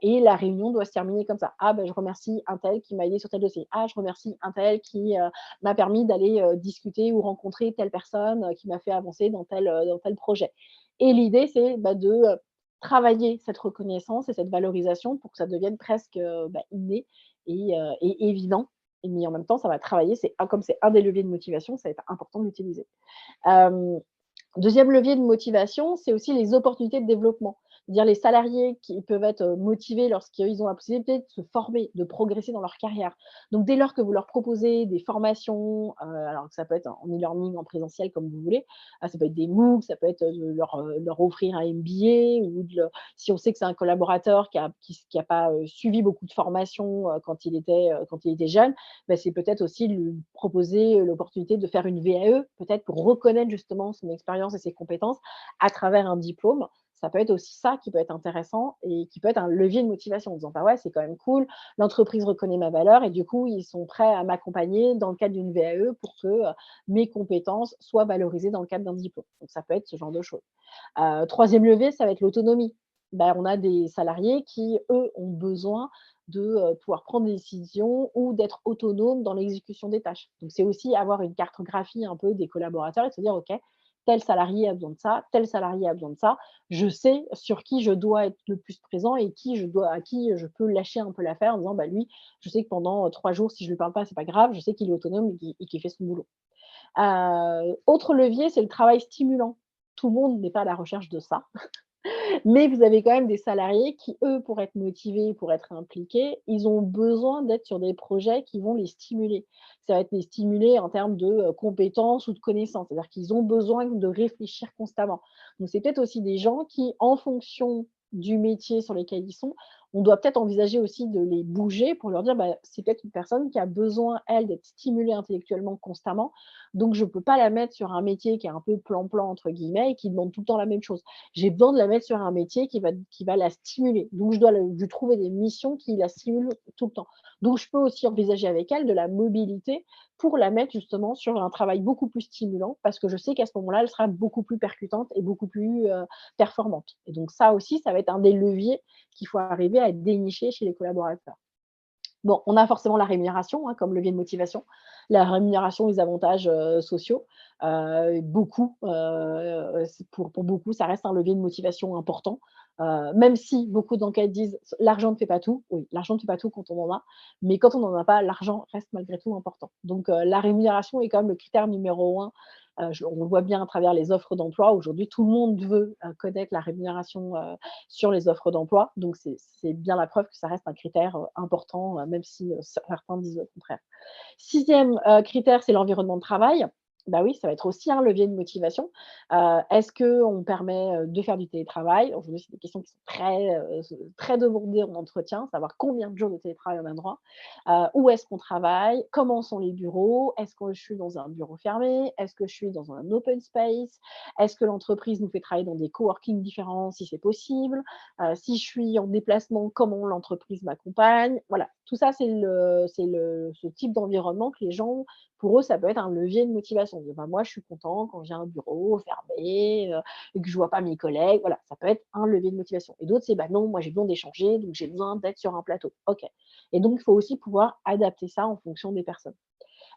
Et la réunion doit se terminer comme ça. Ah, ben, je remercie un tel qui m'a aidé sur tel dossier. Ah, je remercie un tel qui m'a permis d'aller discuter ou rencontrer telle personne qui m'a fait avancer dans tel projet. Et l'idée, c'est bah, de travailler cette reconnaissance et cette valorisation pour que ça devienne presque bah, inné et évident. Mais en même temps, ça va travailler. Comme c'est un des leviers de motivation, ça va être important de l'utiliser. Euh, Deuxième levier de motivation, c'est aussi les opportunités de développement. C'est-à-dire les salariés qui peuvent être motivés lorsqu'ils ont la possibilité de se former, de progresser dans leur carrière. Donc, dès lors que vous leur proposez des formations, alors que ça peut être en e-learning, en présentiel, comme vous voulez, ça peut être des MOOC, ça peut être de leur offrir un MBA, ou si on sait que c'est un collaborateur qui a pas suivi beaucoup de formations quand il était jeune, bah, c'est peut-être aussi lui proposer l'opportunité de faire une VAE, peut-être pour reconnaître justement son expérience et ses compétences à travers un diplôme. Ça peut être aussi ça qui peut être intéressant et qui peut être un levier de motivation en disant bah ouais, c'est quand même cool, l'entreprise reconnaît ma valeur et du coup, ils sont prêts à m'accompagner dans le cadre d'une VAE pour que mes compétences soient valorisées dans le cadre d'un diplôme. Donc ça peut être ce genre de choses. Troisième levier, ça va être l'autonomie. Ben, on a des salariés qui, eux, ont besoin de pouvoir prendre des décisions ou d'être autonomes dans l'exécution des tâches. Donc, c'est aussi avoir une cartographie un peu des collaborateurs et se dire, OK, tel salarié a besoin de ça, tel salarié a besoin de ça. Je sais sur qui je dois être le plus présent et à qui je peux lâcher un peu l'affaire en disant, bah, lui, je sais que pendant 3 jours, si je ne lui parle pas, c'est pas grave, je sais qu'il est autonome et qu'il fait son boulot. Autre levier, c'est le travail stimulant. Tout le monde n'est pas à la recherche de ça. Mais vous avez quand même des salariés qui, eux, pour être motivés, pour être impliqués, ils ont besoin d'être sur des projets qui vont les stimuler. Ça va être les stimuler en termes de compétences ou de connaissances. C'est-à-dire qu'ils ont besoin de réfléchir constamment. Donc, c'est peut-être aussi des gens qui, en fonction du métier sur lequel ils sont, on doit peut-être envisager aussi de les bouger pour leur dire, bah, c'est peut-être une personne qui a besoin, elle, d'être stimulée intellectuellement constamment. Donc, je ne peux pas la mettre sur un métier qui est un peu plan-plan, entre guillemets, et qui demande tout le temps la même chose. J'ai besoin de la mettre sur un métier qui va la stimuler. Donc, je dois lui trouver des missions qui la stimulent tout le temps. Donc, je peux aussi envisager avec elle de la mobilité pour la mettre justement sur un travail beaucoup plus stimulant parce que je sais qu'à ce moment-là, elle sera beaucoup plus percutante et beaucoup plus performante. Et donc, ça aussi, ça va être un des leviers qu'il faut arriver à dénicher chez les collaborateurs. Bon, on a forcément la rémunération, hein, comme levier de motivation. La rémunération, les avantages, sociaux, beaucoup, pour beaucoup, ça reste un levier de motivation important, même si beaucoup d'enquêtes disent: «L'argent ne fait pas tout». Oui, l'argent ne fait pas tout quand on en a, mais quand on n'en a pas, l'argent reste malgré tout important. Donc, la rémunération est quand même le critère numéro 1. On le voit bien à travers les offres d'emploi. Aujourd'hui, tout le monde veut, connaître la rémunération, sur les offres d'emploi. Donc c'est bien la preuve que ça reste un critère, important, même si, certains disent le contraire. Sixième critère, c'est l'environnement de travail. Bah oui, ça va être aussi un levier de motivation. Est-ce qu'on permet, de faire du télétravail? Aujourd'hui, c'est des questions qui sont très demandées en entretien, savoir combien de jours de télétravail on a droit. Où est-ce qu'on travaille? Comment sont les bureaux? Est-ce que je suis dans un bureau fermé? Est-ce que je suis dans un open space? Est-ce que l'entreprise nous fait travailler dans des coworking différents si c'est possible? Si je suis en déplacement, comment l'entreprise m'accompagne? Voilà, tout ça, ce type d'environnement que les gens, pour eux, ça peut être un levier de motivation. Dire: «Bah, moi, je suis content quand j'ai un bureau fermé, et que je vois pas mes collègues». Voilà, ça peut être un levier de motivation. Et d'autres, c'est: «Bah, non, moi, j'ai besoin d'échanger, donc j'ai besoin d'être sur un plateau». OK. Et donc, il faut aussi pouvoir adapter ça en fonction des personnes.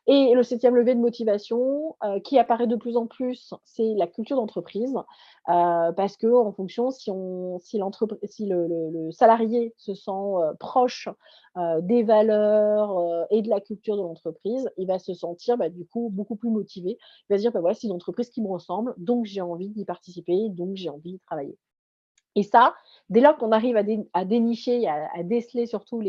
Et le septième levier de motivation, qui apparaît de plus en plus, c'est la culture d'entreprise, parce qu'en fonction, si le salarié se sent, proche, des valeurs, et de la culture de l'entreprise, il va se sentir, bah, du coup, beaucoup plus motivé. Il va se dire: «Bah, ouais, c'est une entreprise qui me ressemble, donc j'ai envie d'y participer, donc j'ai envie d'y travailler». Et ça, dès lors qu'on arrive à dénicher, à déceler surtout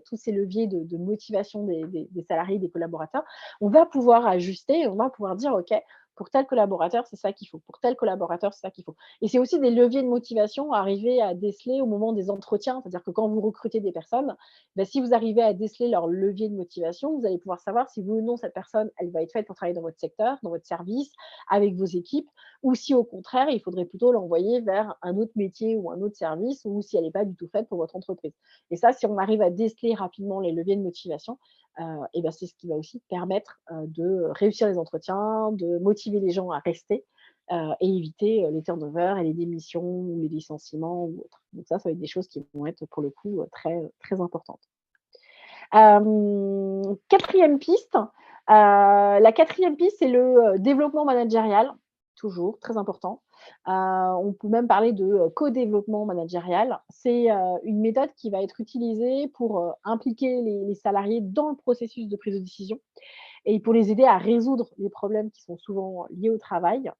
tous ces leviers de motivation des salariés, des collaborateurs, on va pouvoir ajuster et on va pouvoir dire: «OK, pour tel collaborateur, c'est ça qu'il faut. Pour tel collaborateur, c'est ça qu'il faut». Et c'est aussi des leviers de motivation à arriver à déceler au moment des entretiens. C'est-à-dire que quand vous recrutez des personnes, bah, si vous arrivez à déceler leur levier de motivation, vous allez pouvoir savoir si oui ou non cette personne, elle va être faite pour travailler dans votre secteur, dans votre service, avec vos équipes, ou si au contraire, il faudrait plutôt l'envoyer vers un autre métier ou un autre service, ou si elle n'est pas du tout faite pour votre entreprise. Et ça, si on arrive à déceler rapidement les leviers de motivation, et ben, c'est ce qui va aussi permettre, de réussir les entretiens, de motiver les gens à rester, et éviter, les turnovers et les démissions ou les licenciements ou autres. Donc ça va être des choses qui vont être pour le coup, très importantes. 4e piste, la 4e piste, c'est le, développement managérial, toujours très important. On peut même parler de, co-développement managérial. C'est, une méthode qui va être utilisée pour, impliquer les salariés dans le processus de prise de décision et pour les aider à résoudre les problèmes qui sont souvent liés au travail.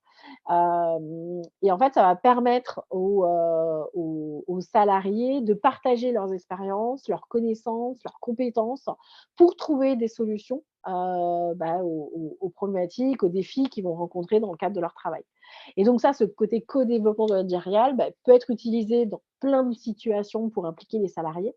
Et en fait, ça va permettre aux salariés de partager leurs expériences, leurs connaissances, leurs compétences pour trouver des solutions, aux problématiques, aux défis qu'ils vont rencontrer dans le cadre de leur travail. Et donc ça, ce côté co-développement managérial, peut être utilisé dans plein de situations pour impliquer les salariés.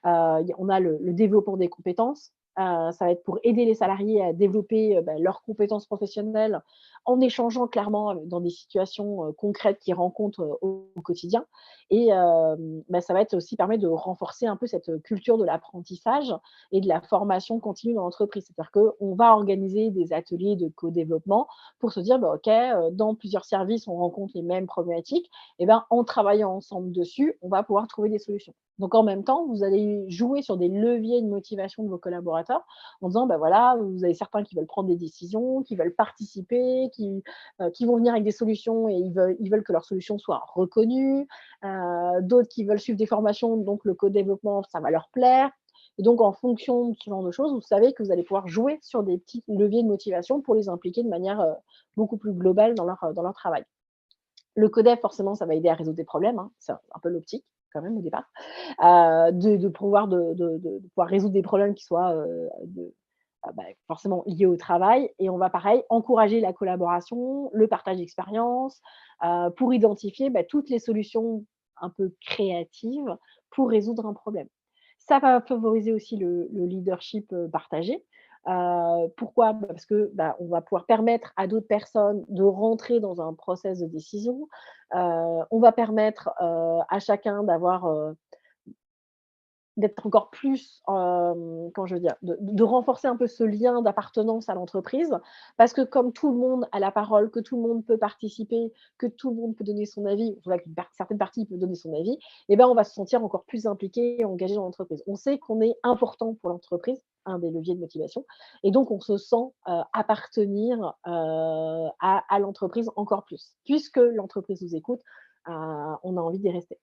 On a le développement des compétences, ça va être pour aider les salariés à développer, leurs compétences professionnelles en échangeant clairement, dans des situations, concrètes qu'ils rencontrent, au quotidien et ça va être aussi permettre de renforcer un peu cette, culture de l'apprentissage et de la formation continue dans l'entreprise. C'est-à-dire qu'on va organiser des ateliers de co-développement pour se dire: «OK, dans plusieurs services, on rencontre les mêmes problématiques et en travaillant ensemble dessus, on va pouvoir trouver des solutions». Donc en même temps, vous allez jouer sur des leviers de motivation de vos collaborateurs en disant: voilà, vous avez certains qui veulent prendre des décisions, qui veulent participer, qui vont venir avec des solutions et ils veulent que leurs solutions soient reconnues, d'autres qui veulent suivre des formations, donc le co-développement, ça va leur plaire. Et donc en fonction de ce genre de choses, vous savez que vous allez pouvoir jouer sur des petits leviers de motivation pour les impliquer de manière, beaucoup plus globale dans leur travail. Le codev, forcément, ça va aider à résoudre des problèmes, hein, c'est un peu l'optique quand même au départ, de pouvoir résoudre des problèmes qui soient, forcément liés au travail et on va pareil encourager la collaboration, le partage d'expériences, pour identifier, toutes les solutions un peu créatives pour résoudre un problème. Ça va favoriser aussi le leadership, partagé. Pourquoi? Parce que, on va pouvoir permettre à d'autres personnes de rentrer dans un process de décision. On va permettre, à chacun d'être encore plus, comment je veux dire? De renforcer un peu ce lien d'appartenance à l'entreprise. Parce que comme tout le monde a la parole, que tout le monde peut participer, que tout le monde peut donner son avis, en tout cas qu'une certaine partie peut donner son avis, on va se sentir encore plus impliqué et engagé dans l'entreprise. On sait qu'on est important pour l'entreprise, un des leviers de motivation et donc on se sent, appartenir, à l'entreprise encore plus. Puisque l'entreprise nous écoute, on a envie d'y rester.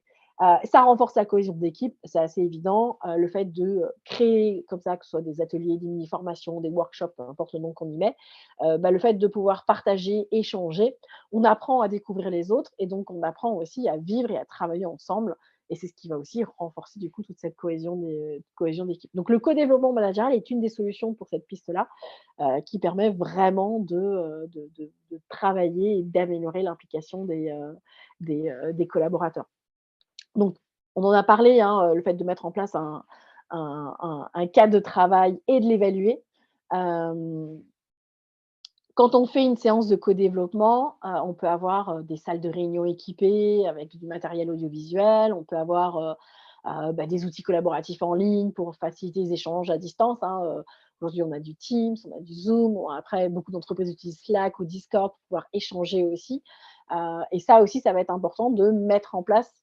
Ça renforce la cohésion d'équipe, c'est assez évident. Le fait de, créer comme ça, que ce soit des ateliers, des mini-formations, des workshops, peu importe le nom qu'on y met, le fait de pouvoir partager, échanger, on apprend à découvrir les autres et donc on apprend aussi à vivre et à travailler ensemble et c'est ce qui va aussi renforcer du coup toute cette cohésion d'équipe. Donc le co-développement managérial est une des solutions pour cette piste-là, qui permet vraiment de travailler et d'améliorer l'implication des collaborateurs. Donc, on en a parlé, hein, le fait de mettre en place un cadre de travail et de l'évaluer. Hem, Quand on fait une séance de co-développement, on peut avoir, des salles de réunion équipées avec du matériel audiovisuel, on peut avoir, des outils collaboratifs en ligne pour faciliter les échanges à distance, hein, aujourd'hui on a du Teams, on a du Zoom, bon après beaucoup d'entreprises utilisent Slack ou Discord pour pouvoir échanger aussi, et ça aussi, ça va être important de mettre en place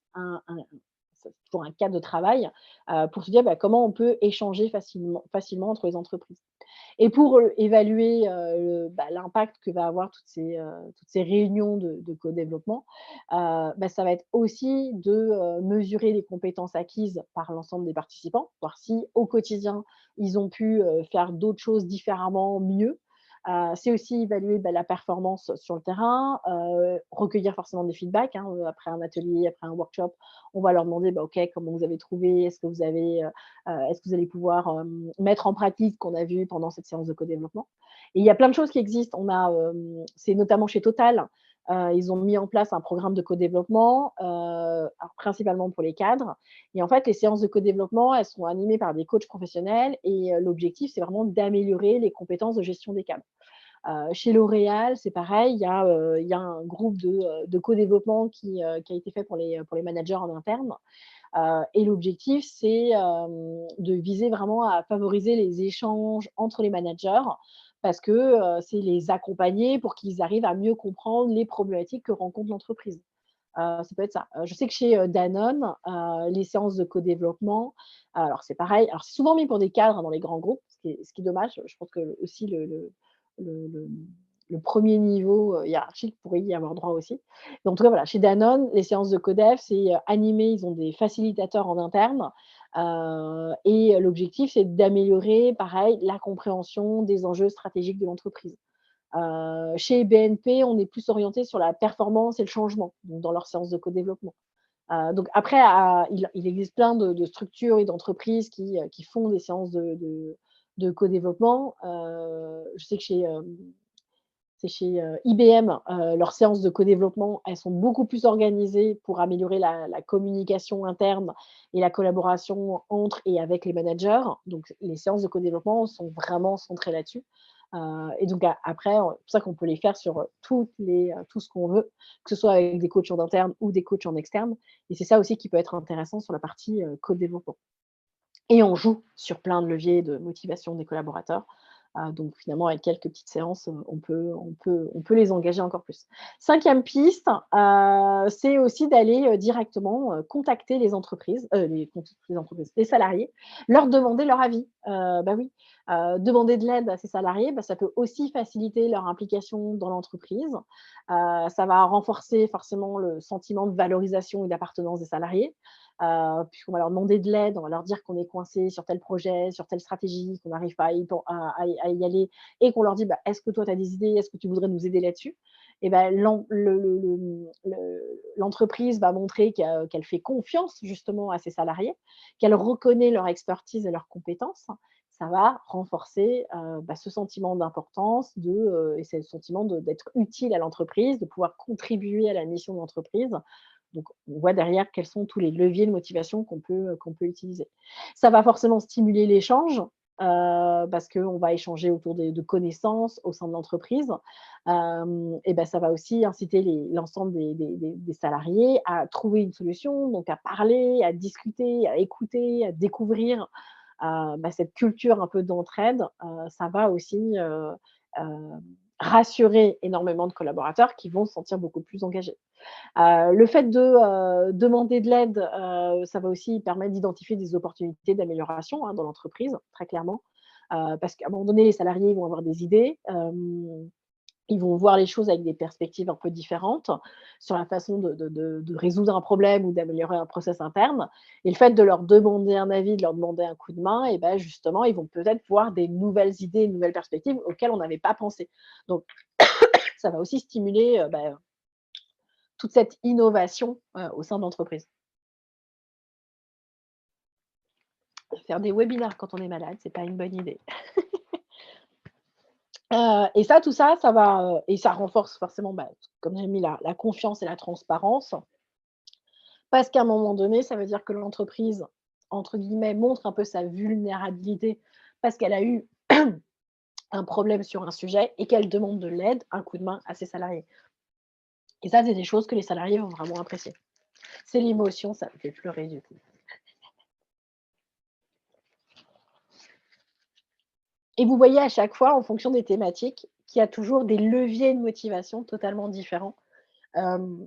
c'est toujours un cadre de travail, pour se dire, comment on peut échanger facilement entre les entreprises. Et pour, évaluer, l'impact que va avoir toutes ces réunions de co-développement, ça va être aussi de, mesurer les compétences acquises par l'ensemble des participants, voir si au quotidien, ils ont pu, faire d'autres choses différemment, mieux. C'est aussi évaluer, la performance sur le terrain, recueillir forcément des feedbacks, hein, après un atelier, après un workshop. On va leur demander: «OK, comment vous avez trouvé? Est-ce que vous allez pouvoir, mettre en pratique ce qu'on a vu pendant cette séance de co-développement?» Et il y a plein de choses qui existent. C'est notamment chez Total, ils ont mis en place un programme de co-développement, alors principalement pour les cadres et en fait, les séances de co-développement, elles sont animées par des coachs professionnels et l'objectif, c'est vraiment d'améliorer les compétences de gestion des cadres. Chez L'Oréal, c'est pareil, il y a un groupe de co-développement qui a été fait pour les managers en interne. Et l'objectif, c'est de viser vraiment à favoriser les échanges entre les managers parce que c'est les accompagner pour qu'ils arrivent à mieux comprendre les problématiques que rencontre l'entreprise. Ça peut être ça. Je sais que chez, Danone, les séances de co-développement, alors c'est pareil, alors c'est souvent mis pour des cadres, hein, dans les grands groupes, ce qui est dommage. Je pense que aussi le le le 1er niveau, hiérarchique pourrait y avoir droit aussi. Mais en tout cas, voilà, chez Danone, les séances de co-dev, c'est, animé, ils ont des facilitateurs en interne, et l'objectif, c'est d'améliorer, pareil, la compréhension des enjeux stratégiques de l'entreprise. Chez BNP, on est plus orienté sur la performance et le changement, donc dans leurs séances de co-développement. Donc après, il existe plein de structures et d'entreprises qui font des séances de co-développement. Je sais que chez IBM, leurs séances de co-développement, elles sont beaucoup plus organisées pour améliorer la communication interne et la collaboration entre et avec les managers. Donc les séances de co-développement sont vraiment centrées là-dessus. Et donc après, c'est pour ça qu'on peut les faire sur, tout ce qu'on veut, que ce soit avec des coachs en interne ou des coachs en externe, et c'est ça aussi qui peut être intéressant sur la partie, co-développement. Et on joue sur plein de leviers de motivation des collaborateurs. Donc finalement, avec quelques petites séances, on peut les engager encore plus. 5e piste, c'est aussi d'aller, directement, contacter les salariés, leur demander leur avis. Bah oui, demander de l'aide à ses salariés, bah, ça peut aussi faciliter leur implication dans l'entreprise. Ça va renforcer forcément le sentiment de valorisation et d'appartenance des salariés. Puisqu'on va leur demander de l'aide, on va leur dire qu'on est coincé sur tel projet, sur telle stratégie, qu'on n'arrive pas à y aller, et qu'on leur dit: «Bah, est-ce que toi tu as des idées? Est-ce que tu voudrais nous aider là-dessus?» Et ben l'entreprise va montrer qu'elle fait confiance justement à ses salariés, qu'elle reconnaît leur expertise et leurs compétences. Ça va renforcer, bah, ce sentiment d'importance et ce sentiment d'être utile à l'entreprise, de pouvoir contribuer à la mission de l'entreprise. Donc, on voit derrière quels sont tous les leviers de motivation qu'on peut utiliser. Ça va forcément stimuler l'échange, parce qu'on va échanger autour de connaissances au sein de l'entreprise. Et ben, ça va aussi inciter l'ensemble des salariés à trouver une solution, donc à parler, à discuter, à écouter, à découvrir, bah, cette culture un peu d'entraide. Ça va aussi, rassurer énormément de collaborateurs qui vont se sentir beaucoup plus engagés. Le fait de, demander de l'aide, ça va aussi permettre d'identifier des opportunités d'amélioration, hein, dans l'entreprise, très clairement. Parce qu'à un moment donné, les salariés vont avoir des idées, ils vont voir les choses avec des perspectives un peu différentes sur la façon de résoudre un problème ou d'améliorer un process interne, et le fait de leur demander un avis, de leur demander un coup de main, et ben, justement, ils vont peut-être voir des nouvelles idées, de nouvelles perspectives auxquelles on n'avait pas pensé. Donc ça va aussi stimuler, bah, toute cette innovation, au sein de l'entreprise. Faire des webinaires quand on est malade, c'est pas une bonne idée. Et ça, tout ça, ça va, et ça renforce forcément, bah, comme j'ai mis la confiance et la transparence, parce qu'à un moment donné, ça veut dire que l'entreprise, entre guillemets, «montre un peu sa vulnérabilité» parce qu'elle a eu un problème sur un sujet et qu'elle demande de l'aide, un coup de main à ses salariés. Et ça, c'est des choses que les salariés vont vraiment apprécier. C'est l'émotion, ça me fait pleurer du coup. Et vous voyez à chaque fois, en fonction des thématiques, qu'il y a toujours des leviers de motivation totalement différents, hem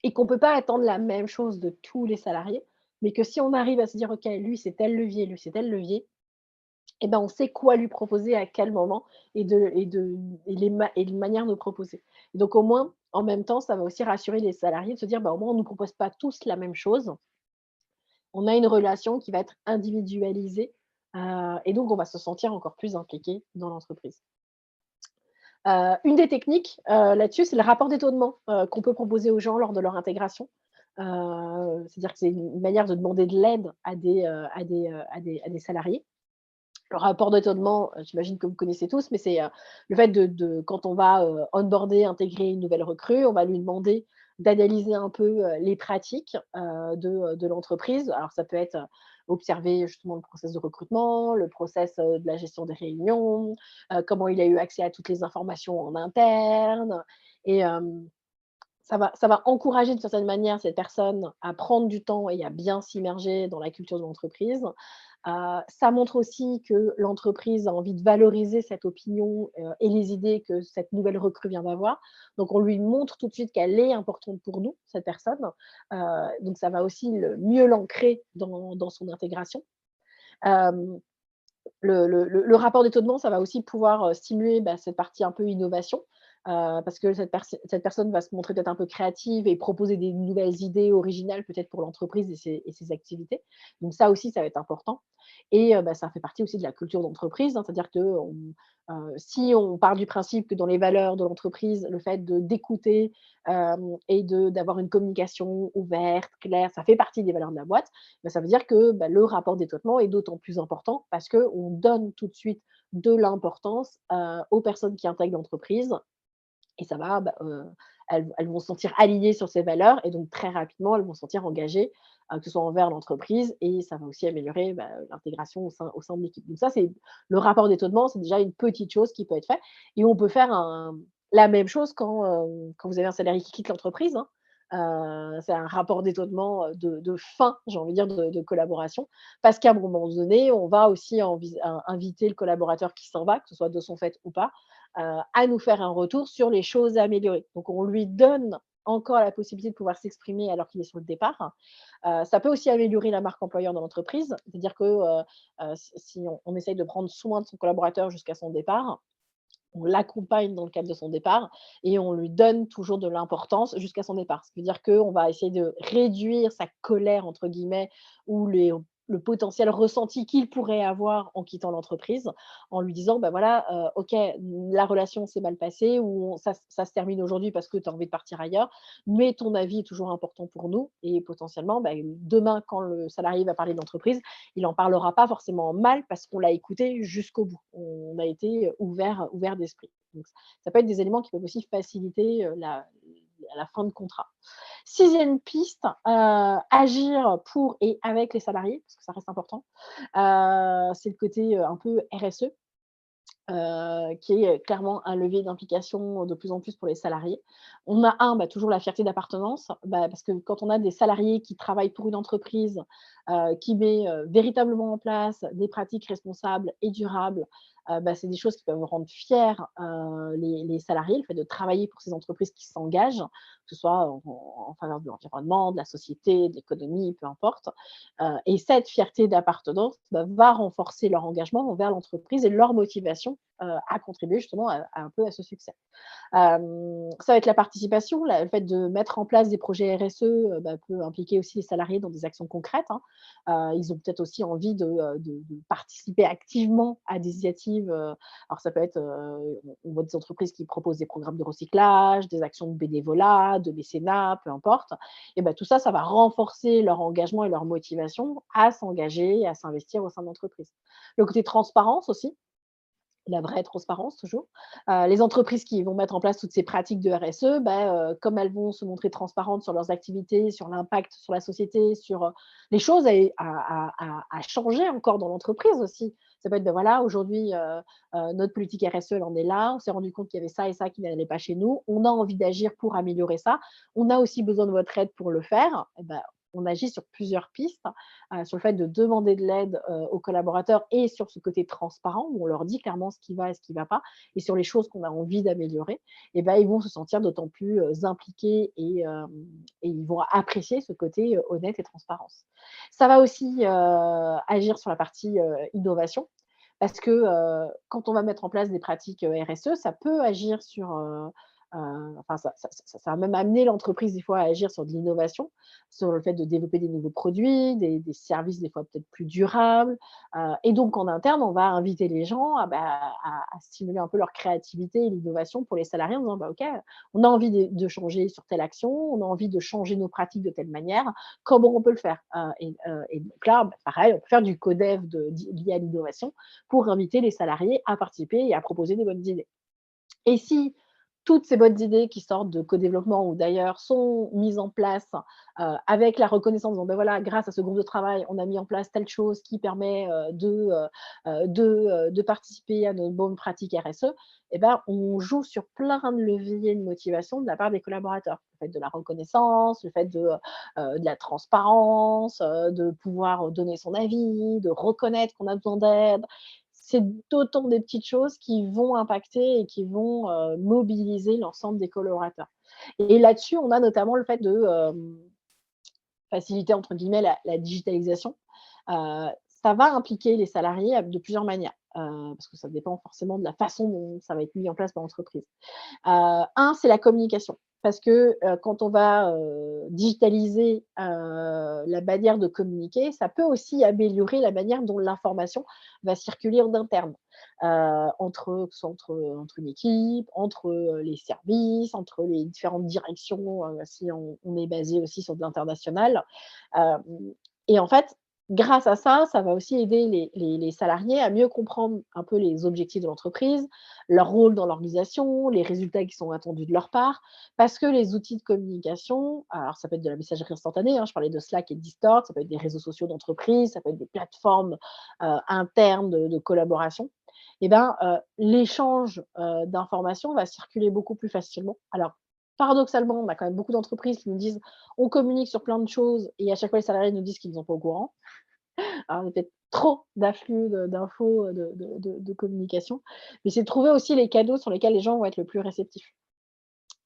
et qu'on ne peut pas attendre la même chose de tous les salariés, mais que si on arrive à se dire: «OK, lui c'est tel levier, lui c'est tel levier», et ben, on sait quoi lui proposer à quel moment et les manières de proposer. Et donc au moins, en même temps, ça va aussi rassurer les salariés de se dire: «Bah, au moins on ne nous propose pas tous la même chose». On a une relation qui va être individualisée, et donc on va se sentir encore plus impliqué dans l'entreprise. Une des techniques, là-dessus, c'est le rapport d'étonnement, qu'on peut proposer aux gens lors de leur intégration. C'est-à-dire que c'est une manière de demander de l'aide à des salariés. Le rapport d'étonnement, j'imagine que vous connaissez tous, mais c'est, le fait de quand on va, onboarder, intégrer une nouvelle recrue, on va lui demander d'analyser un peu, les pratiques, de l'entreprise. Alors ça peut être, observer justement le process de recrutement, le process, de la gestion des réunions, comment il a eu accès à toutes les informations en interne, et Ça va encourager d'une certaine manière cette personne à prendre du temps et à bien s'immerger dans la culture de l'entreprise. Ça montre aussi que l'entreprise a envie de valoriser cette opinion, et les idées que cette nouvelle recrue vient d'avoir. Donc on lui montre tout de suite qu'elle est importante pour nous, cette personne. Donc ça va aussi mieux l'ancrer dans son intégration. Hem, le rapport d'étonnement, ça va aussi pouvoir, stimuler, bah, cette partie un peu innovation, parce que cette personne va se montrer peut-être un peu créative et proposer des nouvelles idées originales peut-être pour l'entreprise et ses activités. Donc ça aussi, ça va être important et bah, ça fait partie aussi de la culture d'entreprise, hein. C'est-à-dire qu'on si on part du principe que dans les valeurs de l'entreprise, le fait d'écouter, et d'avoir une communication ouverte, claire, ça fait partie des valeurs de la boîte. Bah, ça veut dire que, bah, le rapport d'étonnement est d'autant plus important parce qu'on donne tout de suite de l'importance, aux personnes qui intègrent l'entreprise et ça va, bah, elles vont se sentir alignées sur ces valeurs et donc très rapidement, elles vont se sentir engagées, que ce soit envers l'entreprise et ça va aussi améliorer, bah, l'intégration au sein de l'équipe. Donc ça, c'est le rapport d'étonnement, c'est déjà une petite chose qui peut être fait et on peut faire la même chose quand vous avez un salarié qui quitte l'entreprise, hein. C'est un rapport d'étonnement, de fin, j'ai envie de dire, de collaboration. Parce qu'à un moment donné, on va aussi inviter le collaborateur qui s'en va, que ce soit de son fait ou pas, à nous faire un retour sur les choses à améliorer. Donc on lui donne encore la possibilité de pouvoir s'exprimer alors qu'il est sur le départ. Ça peut aussi améliorer la marque employeur dans l'entreprise. C'est-à-dire que, si on essaye de prendre soin de son collaborateur jusqu'à son départ, on l'accompagne dans le cadre de son départ et on lui donne toujours de l'importance jusqu'à son départ. Ce qui veut dire qu'on va essayer de réduire sa «colère» entre guillemets ou le potentiel ressenti qu'il pourrait avoir en quittant l'entreprise, en lui disant: «Bah, voilà, OK, la relation s'est mal passée ou ça se termine aujourd'hui parce que tu as envie de partir ailleurs, mais ton avis est toujours important pour nous et potentiellement, bah, demain quand le salarié va parler d'entreprise, il en parlera pas forcément mal parce qu'on l'a écouté jusqu'au bout. On a été ouvert d'esprit. Donc ça peut être des éléments qui peuvent aussi faciliter, la fin de contrat. 6e piste, agir pour et avec les salariés, parce que ça reste important, c'est le côté, un peu RSE. Qui est clairement un levier d'implication de plus en plus pour les salariés. On a bah, toujours la fierté d'appartenance, bah, parce que quand on a des salariés qui travaillent pour une entreprise, qui met, véritablement en place des pratiques responsables et durables, bah, c'est des choses qui peuvent rendre fiers, les salariés, le fait de travailler pour ces entreprises qui s'engagent, que ce soit en faveur de l'environnement, de la société, de l'économie, peu importe. Et cette fierté d'appartenance, bah, va renforcer leur engagement envers l'entreprise et leur motivation, à contribuer justement à un peu à ce succès. Ça va être la participation, le fait de mettre en place des projets RSE, bah, peut impliquer aussi les salariés dans des actions concrètes, hein. Ils ont peut-être aussi envie de participer activement à des initiatives, alors ça peut être, on voit des entreprises qui proposent des programmes de recyclage, des actions de bénévolat, de mécénat, peu importe et bah, tout ça, ça va renforcer leur engagement et leur motivation à s'engager, à s'investir au sein de l'entreprise. Le côté transparence aussi, la vraie transparence toujours. Les entreprises qui vont mettre en place toutes ces pratiques de RSE, bah, comme elles vont se montrer transparentes sur leurs activités, sur l'impact sur la société, sur, les choses à changer encore dans l'entreprise aussi. Ça peut être, ben voilà, aujourd'hui, notre politique RSE, elle en est là. On s'est rendu compte qu'il y avait ça et ça qui n'allait pas chez nous. On a envie d'agir pour améliorer ça. On a aussi besoin de votre aide pour le faire. Et ben, on agit sur plusieurs pistes, sur le fait de demander de l'aide, aux collaborateurs et sur ce côté transparent où on leur dit clairement ce qui va et ce qui ne va pas et sur les choses qu'on a envie d'améliorer et ben, ils vont se sentir d'autant plus, impliqués et ils vont apprécier ce côté, honnête et transparence. Ça va aussi, agir sur la partie, innovation parce que, quand on va mettre en place des pratiques, RSE, ça peut agir sur, enfin ça va même amener l'entreprise des fois à agir sur de l'innovation, sur le fait de développer des nouveaux produits, des services des fois peut-être plus durables, et donc en interne, on va inviter les gens à stimuler un peu leur créativité et l'innovation pour les salariés en disant: «Bah, OK, on a envie de changer sur telle action, on a envie de changer nos pratiques de telle manière, comment on peut le faire?» Et donc là, bah, pareil, on peut faire du codev lié à l'innovation pour inviter les salariés à participer et à proposer des bonnes idées. Et si toutes ces bonnes idées qui sortent de co-développement ou d'ailleurs sont mises en place, avec la reconnaissance en disant: «Ben voilà, grâce à ce groupe de travail, on a mis en place telle chose qui permet, de participer à nos bonnes pratiques RSE», et ben, on joue sur plein de leviers de motivation de la part des collaborateurs. Le fait de la reconnaissance, le fait de la transparence, de pouvoir donner son avis, de reconnaître qu'on a besoin d'aide. C'est d'autant des petites choses qui vont impacter et qui vont, mobiliser l'ensemble des collaborateurs. Et là-dessus, on a notamment le fait de, faciliter entre guillemets «la digitalisation». Ça va impliquer les salariés de plusieurs manières, parce que ça dépend forcément de la façon dont ça va être mis en place par l'entreprise. C'est la communication parce que, quand on va, digitaliser, la manière de communiquer, ça peut aussi améliorer la manière dont l'information va circuler en interne, entre que ce soit entre une équipe, entre, les services, entre les différentes directions, si on est basé aussi sur de l'international. Hem et en fait, grâce à ça, ça va aussi aider les salariés à mieux comprendre un peu les objectifs de l'entreprise, leur rôle dans l'organisation, les résultats qui sont attendus de leur part. Parce que les outils de communication, alors ça peut être de la messagerie instantanée, hein, je parlais de Slack et de Discord, ça peut être des réseaux sociaux d'entreprise, ça peut être des plateformes, internes de collaboration. Et ben, l'échange, d'informations va circuler beaucoup plus facilement. Alors, paradoxalement, on a quand même beaucoup d'entreprises qui nous disent: «On communique sur plein de choses» et à chaque fois les salariés nous disent qu'ils ne sont pas au courant. Alors, il y a peut-être trop d'afflux d'infos, de communication, mais c'est de trouver aussi les canaux sur lesquels les gens vont être le plus réceptifs.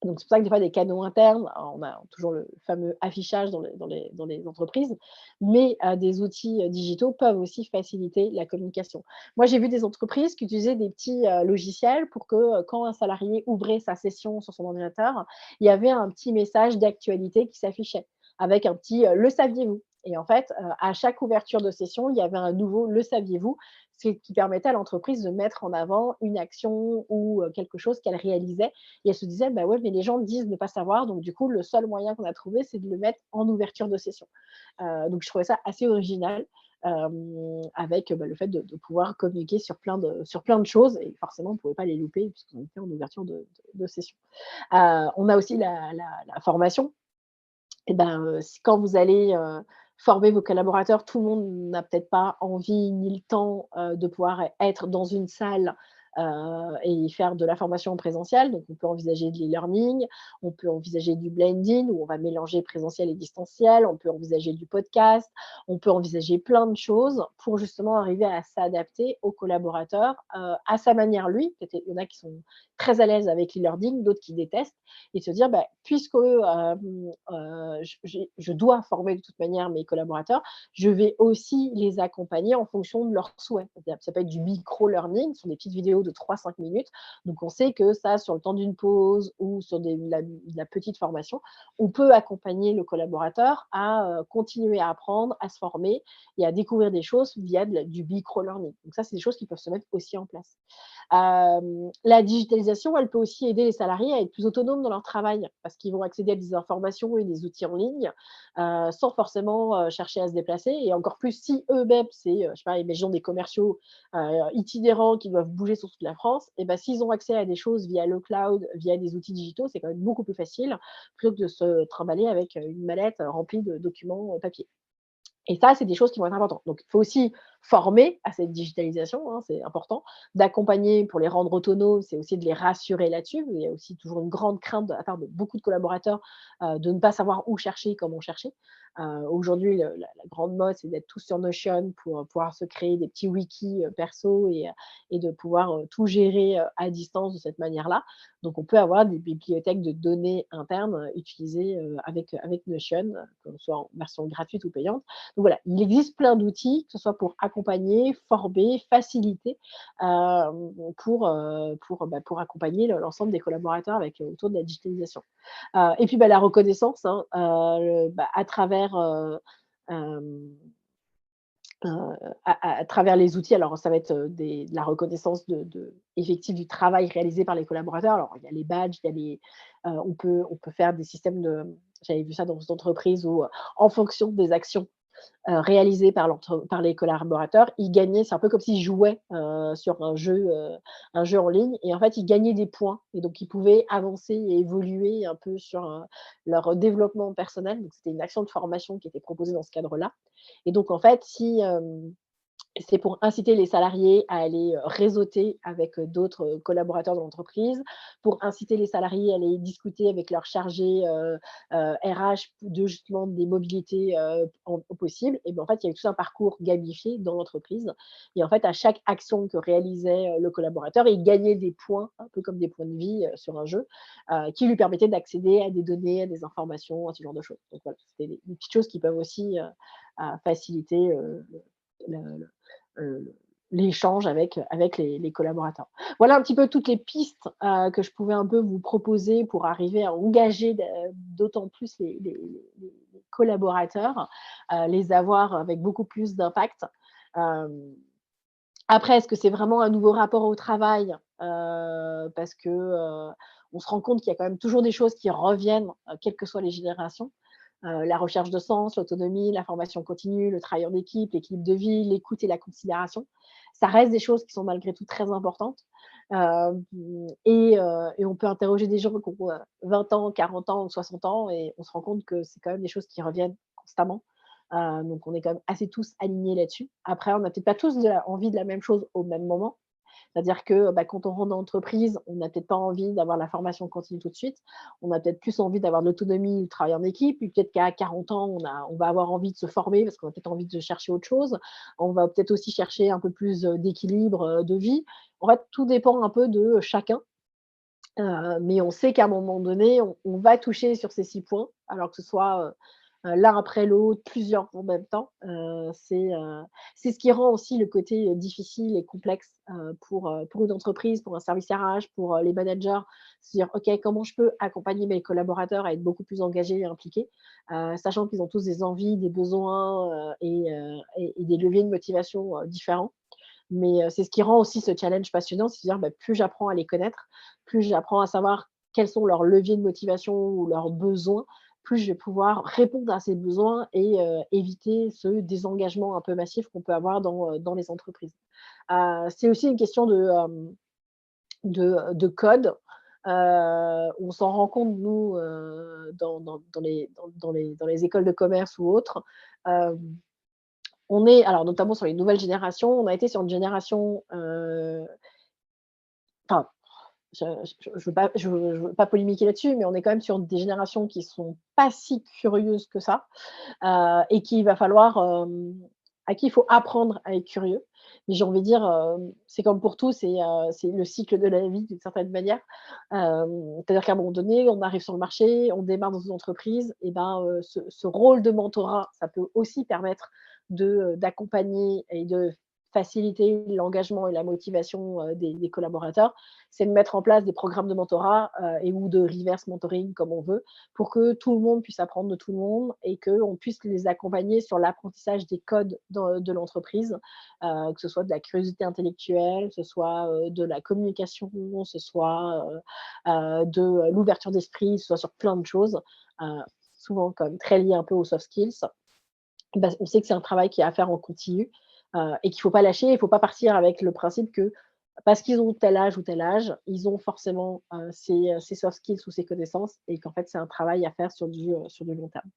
Donc c'est pour ça que des fois des canaux internes, alors on a toujours le fameux affichage dans les entreprises, mais des outils, digitaux peuvent aussi faciliter la communication. Moi, j'ai vu des entreprises qui utilisaient des petits, logiciels pour que, quand un salarié ouvrait sa session sur son ordinateur, il y avait un petit message d'actualité qui s'affichait avec un petit, «Le saviez-vous?» Et en fait, à chaque ouverture de session, il y avait un nouveau «Le saviez-vous?» Ce qui permettait à l'entreprise de mettre en avant une action ou, quelque chose qu'elle réalisait et elle se disait: «Bah, ouais, mais les gens disent ne pas savoir, donc du coup, le seul moyen qu'on a trouvé, c'est de le mettre en ouverture de session». Donc je trouvais ça assez original, avec, bah, le fait de pouvoir communiquer sur plein de choses et forcément, on ne pouvait pas les louper puisqu'on était en ouverture de session. On a aussi la formation. Et ben, si quand vous allez, former vos collaborateurs, tout le monde n'a peut-être pas envie ni le temps, de pouvoir être dans une salle, et faire de la formation en présentiel. Donc on peut envisager de l'e-learning, on peut envisager du blending où on va mélanger présentiel et distanciel, on peut envisager du podcast, on peut envisager plein de choses pour justement arriver à s'adapter au collaborateur, à sa manière lui. Peut-être il y en a qui sont très à l'aise avec l'e-learning, d'autres qui détestent et se dire: «Bah, puisque, je dois former de toute manière mes collaborateurs, je vais aussi les accompagner en fonction de leurs souhaits. C'est-à-dire que ça peut être du micro-learning, ce sont des petites vidéos de 3-5 minutes. Donc on sait que ça, sur le temps d'une pause ou sur de la petite formation, on peut accompagner le collaborateur à continuer à apprendre, à se former et à découvrir des choses via du micro-learning. Donc ça, c'est des choses qui peuvent se mettre aussi en place. La digitalisation, elle peut aussi aider les salariés à être plus autonomes dans leur travail parce qu'ils vont accéder à des informations et des outils en ligne, sans forcément, chercher à se déplacer et encore plus si eux-mêmes, c'est, je sais pas, imaginons des commerciaux, itinérants qui doivent bouger sur toute la France et ben s'ils ont accès à des choses via le cloud, via des outils digitaux, c'est quand même beaucoup plus facile plutôt que de se trimballer avec, une mallette, remplie de documents, papier. Et ça, c'est des choses qui vont être importantes. Donc, il faut aussi former à cette digitalisation, hein, c'est important. D'accompagner pour les rendre autonomes, c'est aussi de les rassurer là-dessus. Il y a aussi toujours une grande crainte de la part de beaucoup de collaborateurs, de ne pas savoir où chercher, comment chercher. Aujourd'hui, la grande mode, c'est d'être tous sur Notion pour, pouvoir se créer des petits wikis, perso et de pouvoir, tout gérer, à distance de cette manière-là. Donc on peut avoir des bibliothèques de données internes, utilisées, avec Notion, que ce soit en version gratuite ou payante. Donc voilà, il existe plein d'outils, que ce soit pour accompagner, former, faciliter, pour accompagner l'ensemble des collaborateurs avec, autour de la digitalisation. Et puis, bah, la reconnaissance, hein, à travers, hem, heu, à travers les outils. Alors ça va être, de la reconnaissance effective du travail réalisé par les collaborateurs. Alors il y a les badges, il y a on peut faire des systèmes de j'avais vu ça dans une entreprise où, en fonction des actions réalisés par les collaborateurs, ils gagnaient, c'est un peu comme s'ils jouaient sur un jeu en ligne et en fait, ils gagnaient des points et donc ils pouvaient avancer et évoluer un peu sur, leur développement personnel. Donc c'était une action de formation qui était proposée dans ce cadre-là et donc en fait, si, c'est pour inciter les salariés à aller, réseauter avec, d'autres, collaborateurs de l'entreprise, pour inciter les salariés à aller discuter avec leurs chargés, RH de justement des mobilités, au possible et ben, en fait, il y a eu tout un parcours gamifié dans l'entreprise et en fait, à chaque action que réalisait, le collaborateur, il gagnait des points, un peu comme des points de vie, sur un jeu, qui lui permettaient d'accéder à des données, à des informations, à ce genre de choses. Donc voilà, c'était des petites choses qui peuvent aussi, faciliter, le heu, l'échange avec les collaborateurs. Voilà un petit peu toutes les pistes, que je pouvais un peu vous proposer pour arriver à engager d'autant plus les collaborateurs, les avoir avec beaucoup plus d'impact. Hem, Après, est-ce que c'est vraiment un nouveau rapport au travail? Parce que, on se rend compte qu'il y a quand même toujours des choses qui reviennent, quelles que soient les générations. La recherche de sens, l'autonomie, la formation continue, le travail en équipe, l'équilibre de vie, l'écoute et la considération. Ça reste des choses qui sont malgré tout très importantes. Hem et on peut interroger des gens qui ont, 20 ans, 40 ans ou 60 ans et on se rend compte que c'est quand même des choses qui reviennent constamment. Donc on est quand même assez tous alignés là-dessus. Après, on n'a peut-être pas tous envie de la même chose au même moment. C'est-à-dire que, bah, quand on rentre dans l'entreprise, on n'a peut-être pas envie d'avoir la formation continue tout de suite. On a peut-être plus envie d'avoir de l'autonomie, le travail en équipe. Puis peut-être qu'à 40 ans, on va avoir envie de se former parce qu'on a peut-être envie de chercher autre chose. On va peut-être aussi chercher un peu plus, d'équilibre, de vie. En fait, tout dépend un peu de chacun, mais on sait qu'à un moment donné, on va toucher sur ces 6 points, alors que ce soit, l'un après l'autre, plusieurs en même temps. C'est ce qui rend aussi le côté, difficile et complexe, pour une entreprise, pour un service RH, pour, les managers. Se dire: «OK, comment je peux accompagner mes collaborateurs à être beaucoup plus engagés et impliqués?» Sachant qu'ils ont tous des envies, des besoins, et des leviers de motivation, différents. Mais c'est ce qui rend aussi ce challenge passionnant, c'est de dire, bah, plus j'apprends à les connaître, plus j'apprends à savoir quels sont leurs leviers de motivation ou leurs besoins, plus je vais pouvoir répondre à ces besoins et éviter ce désengagement un peu massif qu'on peut avoir dans les entreprises. C'est aussi une question de code. On s'en rend compte nous, dans les écoles de commerce ou autres. Hem on est alors notamment sur les nouvelles générations, on a été sur une génération, enfin, je veux pas polémiquer là-dessus, mais on est quand même sur des générations qui sont pas si curieuses que ça, et qu'il va falloir, à qui il faut apprendre à être curieux. Mais j'ai envie de dire, c'est comme pour tout, c'est le cycle de la vie d'une certaine manière. C'est-à-dire qu'à un moment donné, on arrive sur le marché, on démarre dans une entreprise et ben, ce rôle de mentorat, ça peut aussi permettre d'accompagner et de faciliter l'engagement et la motivation, des collaborateurs. C'est de mettre en place des programmes de mentorat, et ou de reverse mentoring comme on veut, pour que tout le monde puisse apprendre de tout le monde et qu'on puisse les accompagner sur l'apprentissage des codes de l'entreprise, que ce soit de la curiosité intellectuelle, que ce soit, de la communication, ce soit, de l'ouverture d'esprit, ce soit sur plein de choses, heu, souvent quand même très liées un peu aux soft skills. Bah, on sait que c'est un travail qui est à faire en continu, et qu'il ne faut pas lâcher. Il ne faut pas partir avec le principe que parce qu'ils ont tel âge ou tel âge, ils ont forcément, ces soft skills ou ces connaissances et qu'en fait, c'est un travail à faire sur du long terme.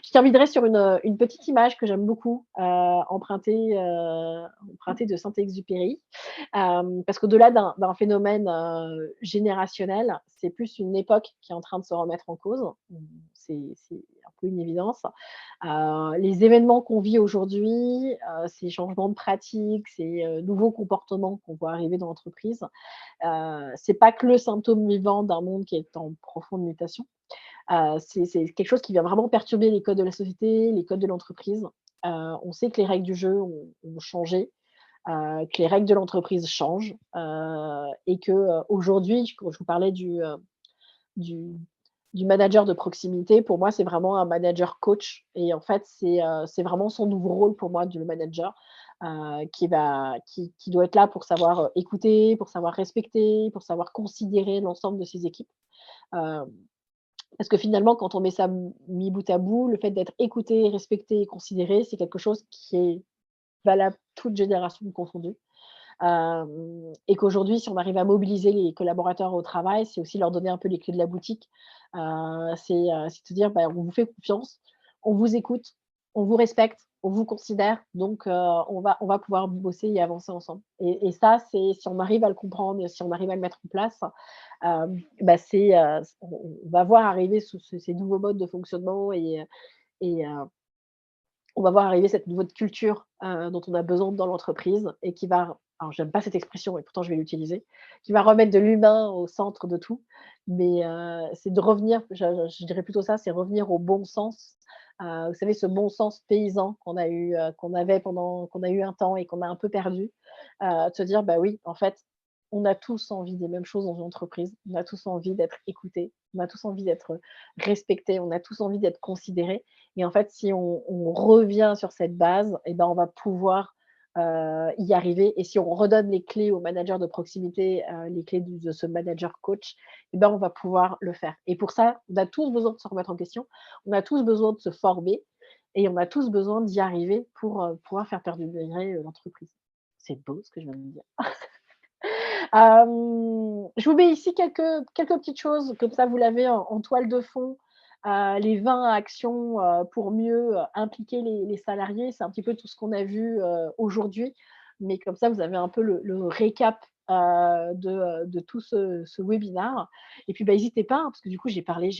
Je terminerai sur une petite image que j'aime beaucoup, empruntée de Saint-Exupéry, parce qu'au-delà d'un phénomène, générationnel, c'est plus une époque qui est en train de se remettre en cause. C'est un peu une évidence. Les événements qu'on vit aujourd'hui, ces changements de pratiques, ces, nouveaux comportements qu'on voit arriver dans l'entreprise, c'est pas que le symptôme vivant d'un monde qui est en profonde mutation. C'est quelque chose qui vient vraiment perturber les codes de la société, les codes de l'entreprise. On sait que les règles du jeu ont changé, que les règles de l'entreprise changent, et que, aujourd'hui, quand je vous parlais du du manager de proximité, pour moi, c'est vraiment un manager coach et en fait, c'est vraiment son nouveau rôle pour moi du manager, qui doit être là pour savoir, écouter, pour savoir respecter, pour savoir considérer l'ensemble de ses équipes. Hem Parce que finalement, quand on met ça mis bout à bout, le fait d'être écouté, respecté et considéré, c'est quelque chose qui est valable toutes générations confondues. Et qu'aujourd'hui, si on arrive à mobiliser les collaborateurs au travail, c'est aussi leur donner un peu les clés de la boutique. C'est de dire: «Bah, on vous fait confiance, on vous écoute, on vous respecte, on vous considère, donc on va pouvoir bosser et avancer ensemble». Et ça, c'est si on arrive à le comprendre et si on arrive à le mettre en place, bah, on va voir arriver ces nouveaux modes de fonctionnement et on va voir arriver cette nouvelle culture, dont on a besoin dans l'entreprise et qui va alors j'aime pas cette expression et pourtant je vais l'utiliser, qui va remettre de l'humain au centre de tout, mais c'est de revenir, je dirais plutôt ça, c'est revenir au bon sens, vous savez ce bon sens paysan qu'on avait qu'on a eu un temps et qu'on a un peu perdu, de se dire: «Bah oui, en fait, on a tous envie des mêmes choses dans une entreprise, on a tous envie d'être écoutés, on a tous envie d'être respectés, on a tous envie d'être considérés». Et en fait, si on revient sur cette base, et ben, on va pouvoir, y arriver. Et si on redonne les clés au manager de proximité, les clés de ce manager coach, et ben, on va pouvoir le faire. Et pour ça, on a tous besoin de se remettre en question, on a tous besoin de se former et on a tous besoin d'y arriver pour, pouvoir faire perdurer, l'entreprise. C'est beau ce que je viens de dire. Je vous mets ici quelques petites choses, comme ça vous l'avez en toile de fond. Les 20 actions, pour mieux, impliquer les salariés. C'est un petit peu tout ce qu'on a vu, aujourd'hui, mais comme ça vous avez un peu le récap, de tout ce webinaire. Et puis, bah, hésitez pas, hein, parce que du coup j'ai parlé,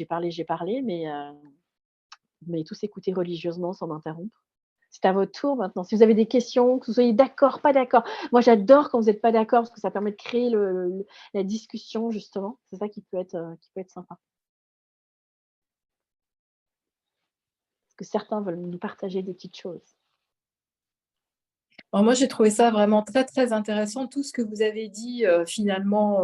mais tous écouter religieusement sans m'interrompre. C'est à votre tour maintenant. Si vous avez des questions, que vous soyez d'accord, pas d'accord. Moi, j'adore quand vous êtes pas d'accord parce que ça permet de créer la discussion justement. C'est ça qui peut être sympa. Parce que certains veulent nous partager des petites choses. Alors moi, j'ai trouvé ça vraiment très, très intéressant, tout ce que vous avez dit, finalement,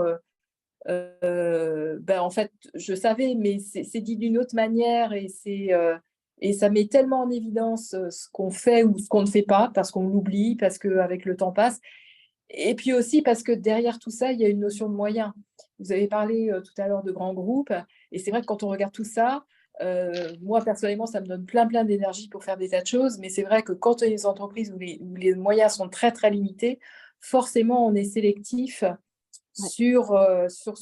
en fait, je savais, mais c'est dit d'une autre manière et ça met tellement en évidence, ce qu'on fait ou ce qu'on ne fait pas, parce qu'on l'oublie, parce qu'avec le temps passe et puis aussi parce que derrière tout ça, il y a une notion de moyens. Vous avez parlé, tout à l'heure de grands groupes et c'est vrai que quand on regarde tout ça, moi personnellement, ça me donne plein, plein d'énergie pour faire des tas de choses, mais c'est vrai que quand on est des entreprises où les moyens sont très, très limités, forcément on est sélectif Ouais. sur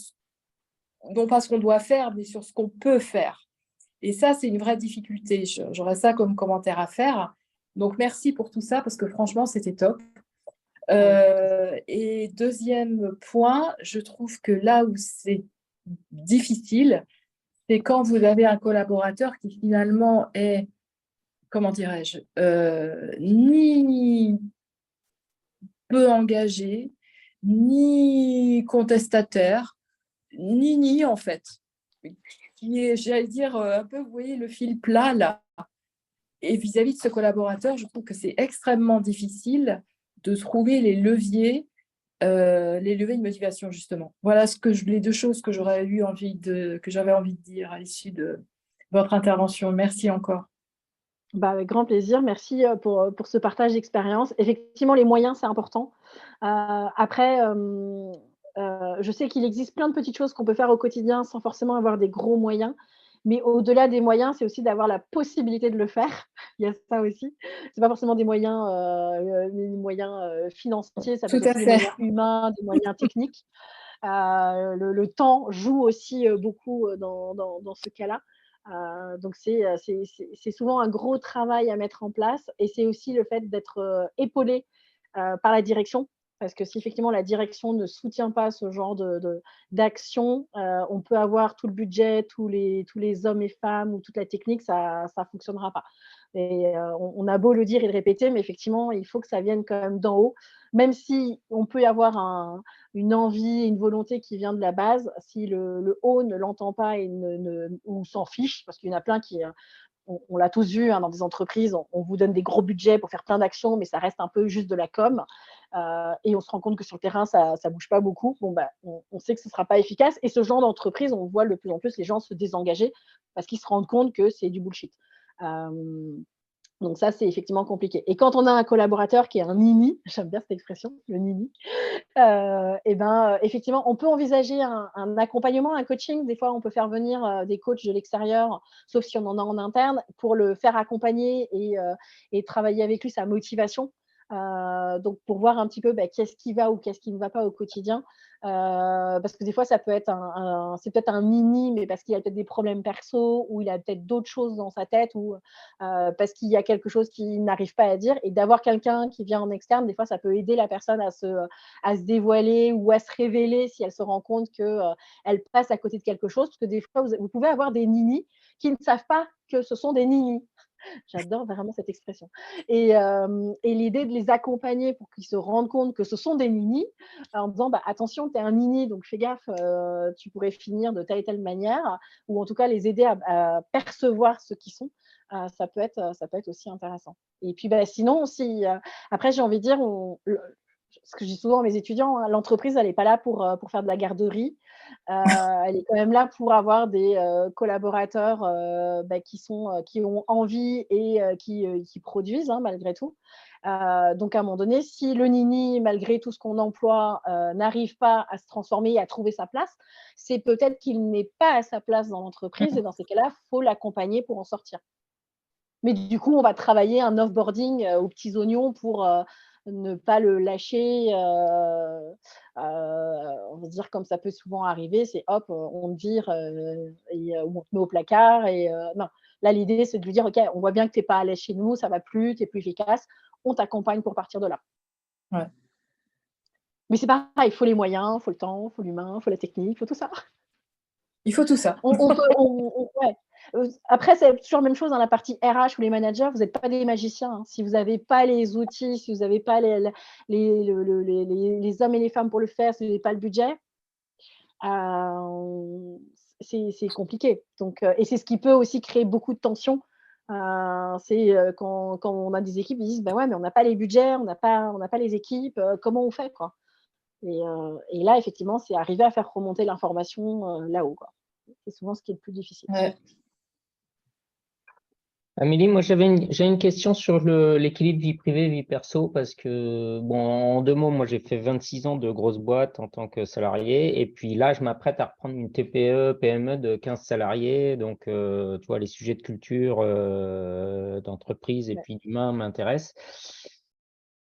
non pas ce qu'on doit faire, mais sur ce qu'on peut faire. Et ça, c'est une vraie difficulté. J'aurais ça comme commentaire à faire. Donc, merci pour tout ça, parce que franchement, c'était top. Avec plaisir. Et deuxième point, je trouve que là où c'est difficile, c'est quand vous avez un collaborateur qui finalement est, comment dirais-je, ni peu engagé, ni contestataire, ni en fait. Qui est, j'allais dire, un peu, vous voyez, le fil plat là. Et vis-à-vis de ce collaborateur, je trouve que c'est extrêmement difficile de trouver les leviers de motivation, justement. Voilà les deux choses que que j'avais envie de dire à l'issue de votre intervention. Merci encore. Bah, avec grand plaisir. Merci, pour ce partage d'expérience. Effectivement, les moyens, c'est important. Après, je sais qu'il existe plein de petites choses qu'on peut faire au quotidien sans forcément avoir des gros moyens. Mais au-delà des moyens, c'est aussi d'avoir la possibilité de le faire. Il y a ça aussi. C'est pas forcément des moyens, financiers, ça peut Tout être à aussi des fait. moyens humains, des moyens techniques. Le temps joue aussi, beaucoup, dans ce cas-là. Donc c'est souvent un gros travail à mettre en place et c'est aussi le fait d'être, épaulé, par la direction. Parce que si effectivement la direction ne soutient pas ce genre d'action, on peut avoir tout le budget, tous les hommes et femmes ou toute la technique, ça fonctionnera pas. Et on a beau le dire et le répéter, mais effectivement, il faut que ça vienne quand même d'en haut. Même si on peut y avoir une envie, une volonté qui vient de la base, si le haut ne l'entend pas et ou s'en fiche, parce qu'il y en a plein qui, on l'a tous vu, hein, dans des entreprises, on vous donne des gros budgets pour faire plein d'actions, mais ça reste un peu juste de la com. Et on se rend compte que sur le terrain, ça ne bouge pas beaucoup. Bon, bah, on sait que ce ne sera pas efficace. Et ce genre d'entreprise, on voit de plus en plus les gens se désengager parce qu'ils se rendent compte que c'est du bullshit. Euh, Donc ça, c'est effectivement compliqué. Et quand on a un collaborateur qui est un nini, j'aime bien cette expression, le nini, et ben, effectivement, on peut envisager un accompagnement, un coaching. Des fois, on peut faire venir, des coachs de l'extérieur, sauf si on en a en interne, pour le faire accompagner et travailler avec lui sa motivation. Donc pour voir un petit peu, qu'est-ce qui va ou qu'est-ce qui ne va pas au quotidien. Parce que des fois, ça peut être c'est peut-être un nini, mais parce qu'il a peut-être des problèmes perso ou il a peut-être d'autres choses dans sa tête ou parce qu'il y a quelque chose qu'il n'arrive pas à dire. Et d'avoir quelqu'un qui vient en externe, des fois, ça peut aider la personne à se dévoiler ou à se révéler si elle se rend compte qu'elle passe à côté de quelque chose. Parce que des fois, vous pouvez avoir des ninis qui ne savent pas que ce sont des ninis. J'adore vraiment cette expression. Et l'idée de les accompagner pour qu'ils se rendent compte que ce sont des ninis, en disant attention, tu es un nini, donc fais gaffe, tu pourrais finir de telle et telle manière, ou en tout cas les aider à percevoir ce qu'ils sont. Ça peut être aussi intéressant. Et puis sinon, si, après, j'ai envie de dire, ce que je dis souvent à mes étudiants, hein, l'entreprise, elle n'est pas là pour faire de la garderie. Elle est quand même là pour avoir des collaborateurs qui ont envie et qui produisent hein, malgré tout. Donc à un moment donné, si le nini, malgré tout ce qu'on emploie, n'arrive pas à se transformer et à trouver sa place, c'est peut-être qu'il n'est pas à sa place dans l'entreprise et dans ces cas-là, il faut l'accompagner pour en sortir. Mais du coup, on va travailler un offboarding aux petits oignons pour ne pas le lâcher. On va dire comme ça peut souvent arriver, c'est hop, on te vire ou on te met au placard. Non, là, l'idée, c'est de lui dire, OK, on voit bien que tu n'es pas à l'aise chez nous, ça ne va plus, tu es plus efficace, on t'accompagne pour partir de là. Ouais. Mais c'est pareil, il faut les moyens, il faut le temps, il faut l'humain, il faut la technique, il faut tout ça. Il faut tout ça. Ouais. Après, c'est toujours la même chose dans la partie RH ou les managers, vous n'êtes pas des magiciens. Hein. Si vous n'avez pas les outils, si vous n'avez pas les hommes et les femmes pour le faire, si vous n'avez pas le budget, c'est compliqué. Donc, et c'est ce qui peut aussi créer beaucoup de tensions. C'est quand on a des équipes, ils disent ouais, mais on n'a pas les budgets, on n'a pas les équipes, comment on fait quoi. Et là, effectivement, c'est arriver à faire remonter l'information là-haut. Quoi. C'est souvent ce qui est le plus difficile. Ouais. Amélie, moi j'ai une question sur l'équilibre vie privée, vie perso, parce que, bon, en 2 mots, moi j'ai fait 26 ans de grosse boîte en tant que salarié, et puis là je m'apprête à reprendre une TPE, PME de 15 salariés, donc tu vois, les sujets de culture, d'entreprise et puis d'humain m'intéressent.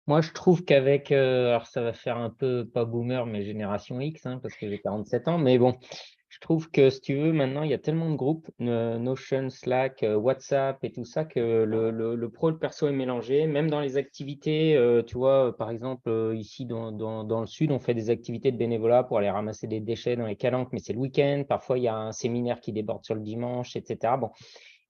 Moi je trouve qu'avec, alors ça va faire un peu, pas boomer, mais génération X, hein, parce que j'ai 47 ans, mais bon. Je trouve que, si tu veux, maintenant, il y a tellement de groupes, Notion, Slack, WhatsApp et tout ça, que le pro et le perso est mélangé. Même dans les activités, tu vois, par exemple, ici dans le sud, on fait des activités de bénévolat pour aller ramasser des déchets dans les calanques, mais c'est le week-end. Parfois, il y a un séminaire qui déborde sur le dimanche, etc. Bon.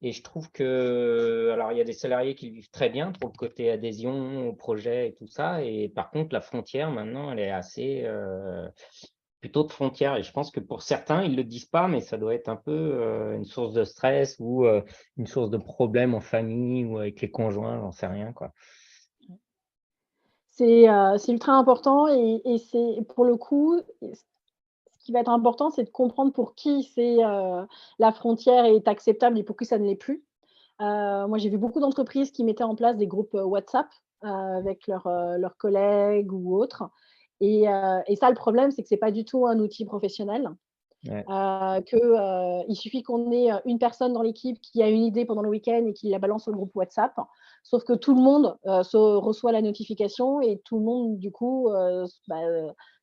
Et je trouve que, alors, il y a des salariés qui vivent très bien pour le côté adhésion au projet et tout ça. Et par contre, la frontière, maintenant, elle est assez plutôt de frontières. Et je pense que pour certains, ils ne le disent pas, mais ça doit être un peu une source de stress ou une source de problème en famille ou avec les conjoints, j'en sais rien, quoi. C'est ultra important et c'est pour le coup, ce qui va être important, c'est de comprendre pour qui la frontière est acceptable et pour qui ça ne l'est plus. Moi, j'ai vu beaucoup d'entreprises qui mettaient en place des groupes WhatsApp avec leurs collègues ou autres. Et ça, le problème, c'est que ce n'est pas du tout un outil professionnel. Ouais. Il suffit qu'on ait une personne dans l'équipe qui a une idée pendant le week-end et qui la balance sur le groupe WhatsApp. Sauf que tout le monde reçoit la notification et tout le monde, du coup,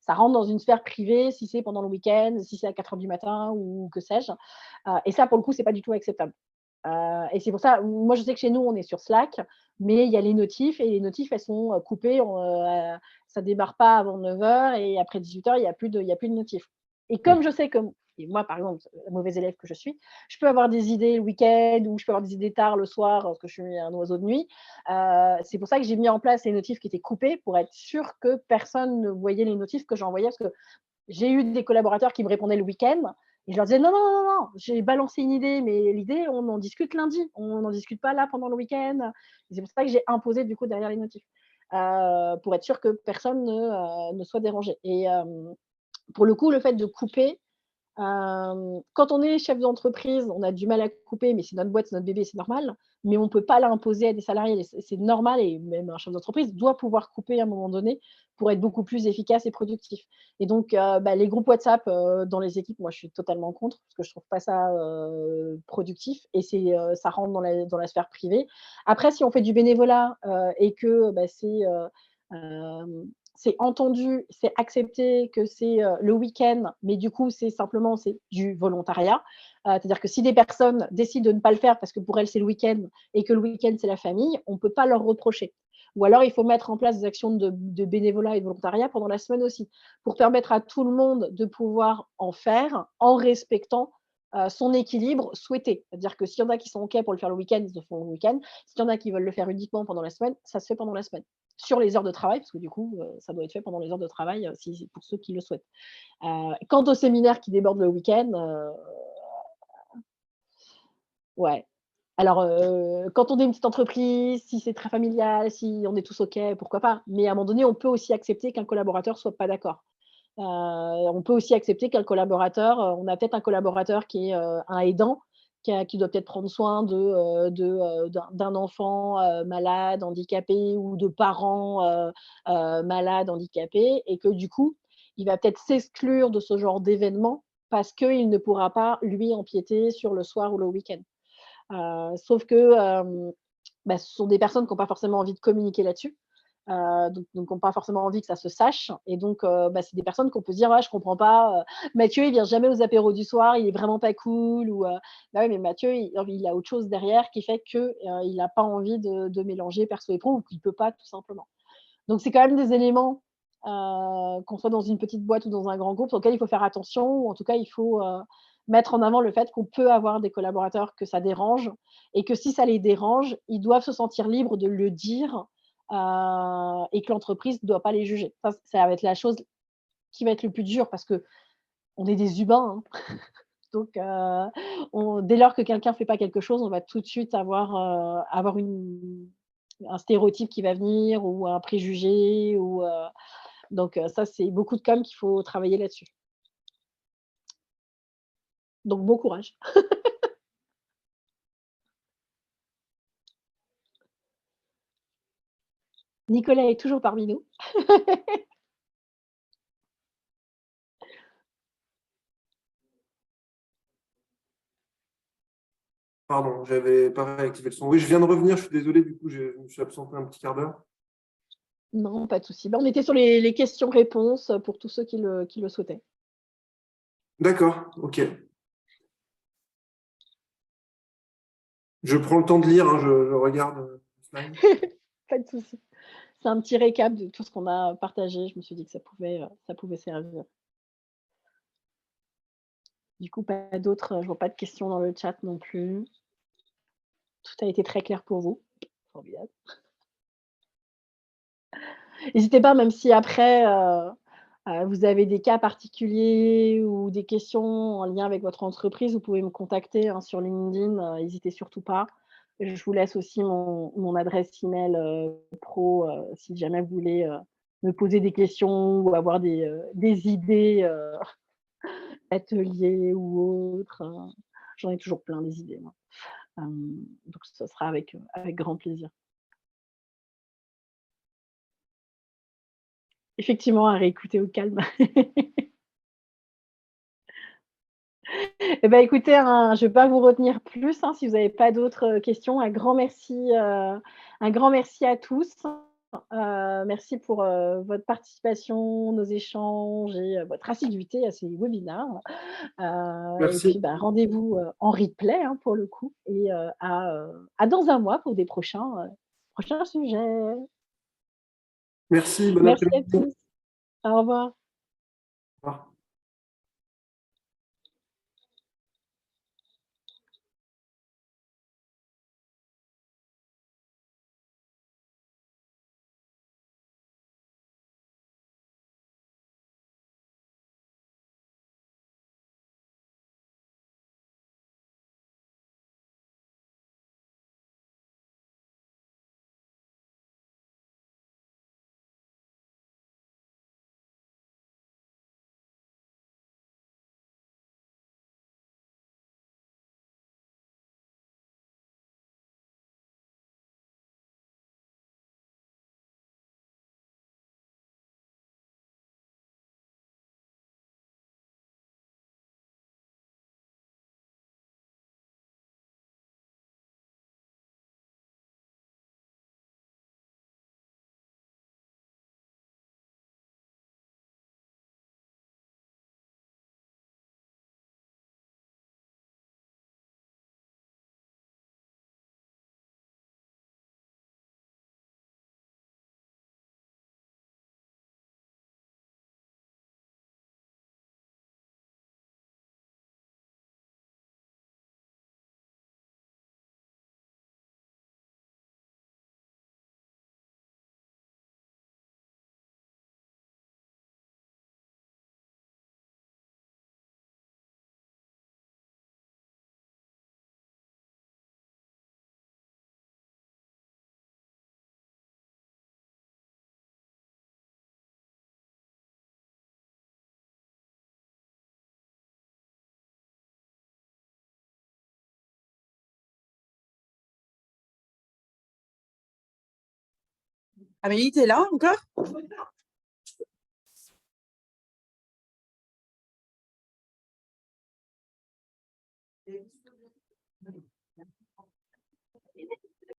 ça rentre dans une sphère privée si c'est pendant le week-end, si c'est à 4 heures du matin ou que sais-je. Et ça, pour le coup, ce n'est pas du tout acceptable. Et c'est pour ça, moi, je sais que chez nous, on est sur Slack, mais il y a les notifs et les notifs, elles sont coupées. Ça ne démarre pas avant 9 heures et après 18 heures, il n'y a plus de notifs. Et comme je sais que, et moi, par exemple, la mauvaise élève que je suis, je peux avoir des idées le week-end ou je peux avoir des idées tard le soir parce que je suis un oiseau de nuit. C'est pour ça que j'ai mis en place les notifs qui étaient coupés pour être sûr que personne ne voyait les notifs que j'envoyais. Parce que j'ai eu des collaborateurs qui me répondaient le week-end et je leur disais non, non, non, non, j'ai balancé une idée, mais l'idée, on en discute lundi. On n'en discute pas là pendant le week-end. Et c'est pour ça que j'ai imposé du coup derrière les notifs pour être sûr que personne ne soit dérangé. Et pour le coup, le fait de couper, Quand on est chef d'entreprise, on a du mal à couper, mais c'est notre boîte, c'est notre bébé, c'est normal. Mais on ne peut pas l'imposer à des salariés. C'est normal et même un chef d'entreprise doit pouvoir couper à un moment donné pour être beaucoup plus efficace et productif. Et donc, les groupes WhatsApp dans les équipes, moi, je suis totalement contre parce que je trouve pas ça productif et ça rentre dans la sphère privée. Après, si on fait du bénévolat et que c'est entendu, c'est accepté que c'est le week-end, mais du coup, c'est du volontariat. C'est-à-dire que si des personnes décident de ne pas le faire parce que pour elles, c'est le week-end et que le week-end, c'est la famille, on ne peut pas leur reprocher. Ou alors, il faut mettre en place des actions de bénévolat et de volontariat pendant la semaine aussi, pour permettre à tout le monde de pouvoir en faire en respectant son équilibre souhaité. C'est-à-dire que s'il y en a qui sont OK pour le faire le week-end, ils le font le week-end. S'il y en a qui veulent le faire uniquement pendant la semaine, ça se fait pendant la semaine. Sur les heures de travail, parce que du coup, ça doit être fait pendant les heures de travail pour ceux qui le souhaitent. Quant aux séminaires qui débordent le week-end, ouais. Alors, quand on est une petite entreprise, si c'est très familial, si on est tous OK, pourquoi pas. Mais à un moment donné, on peut aussi accepter qu'un collaborateur soit pas d'accord. On peut aussi accepter qu'un collaborateur, on a peut-être un collaborateur qui est un aidant, qui doit peut-être prendre soin d'un enfant malade, handicapé ou de parents malades, handicapés, et que du coup, il va peut-être s'exclure de ce genre d'événement parce qu'il ne pourra pas, lui, empiéter sur le soir ou le week-end. Sauf que ce sont des personnes qui n'ont pas forcément envie de communiquer là-dessus. Donc qui n'ont pas forcément envie que ça se sache. Et donc, c'est des personnes qu'on peut se dire: «Ouais, je comprends pas, Mathieu, il vient jamais aux apéros du soir, il est vraiment pas cool» ou bah oui, mais Mathieu, il a autre chose derrière qui fait que, il a pas envie de mélanger perso et pro ou qu'il peut pas tout simplement. Donc c'est quand même des éléments, qu'on soit dans une petite boîte ou dans un grand groupe, sur lesquels il faut faire attention ou en tout cas, il faut, mettre en avant le fait qu'on peut avoir des collaborateurs que ça dérange et que si ça les dérange, ils doivent se sentir libres de le dire, et que l'entreprise ne doit pas les juger. Ça va être la chose qui va être le plus dur parce qu'on est des humains, hein. Donc dès lors que quelqu'un ne fait pas quelque chose, on va tout de suite avoir un stéréotype qui va venir ou un préjugé donc ça, c'est beaucoup de com qu'il faut travailler là-dessus. Donc bon courage. Nicolas est toujours parmi nous. Pardon, j'avais pas réactivé le son. Oui, je viens de revenir, je suis désolé, du coup, je me suis absenté un petit quart d'heure. Non, pas de souci. On était sur les questions-réponses pour tous ceux qui le souhaitaient. D'accord, ok. Je prends le temps de lire, hein, je regarde le slide. Pas de souci. C'est un petit récap de tout ce qu'on a partagé. Je me suis dit que ça pouvait servir. Du coup, pas d'autres, je vois pas de questions dans le chat non plus. Tout a été très clair pour vous. Formidable. N'hésitez pas, même si après, vous avez des cas particuliers ou des questions en lien avec votre entreprise, vous pouvez me contacter, hein, sur LinkedIn, hésitez surtout pas. Je vous laisse aussi mon adresse email, pro, si jamais vous voulez, me poser des questions ou avoir des idées, ateliers ou autres, j'en ai toujours plein des idées, moi. Donc ce sera avec grand plaisir. Effectivement, à réécouter au calme. Eh ben, écoutez, hein, je ne vais pas vous retenir plus, hein, si vous n'avez pas d'autres questions. Un grand merci à tous. Merci pour votre participation, nos échanges et votre assiduité à ces webinaires. Et puis, Merci. rendez-vous en replay, hein, pour le coup, et à dans un mois pour des prochains sujets. Merci, bon Merci à après-midi. tous. Au revoir. Au revoir. Amélie, t'es là encore?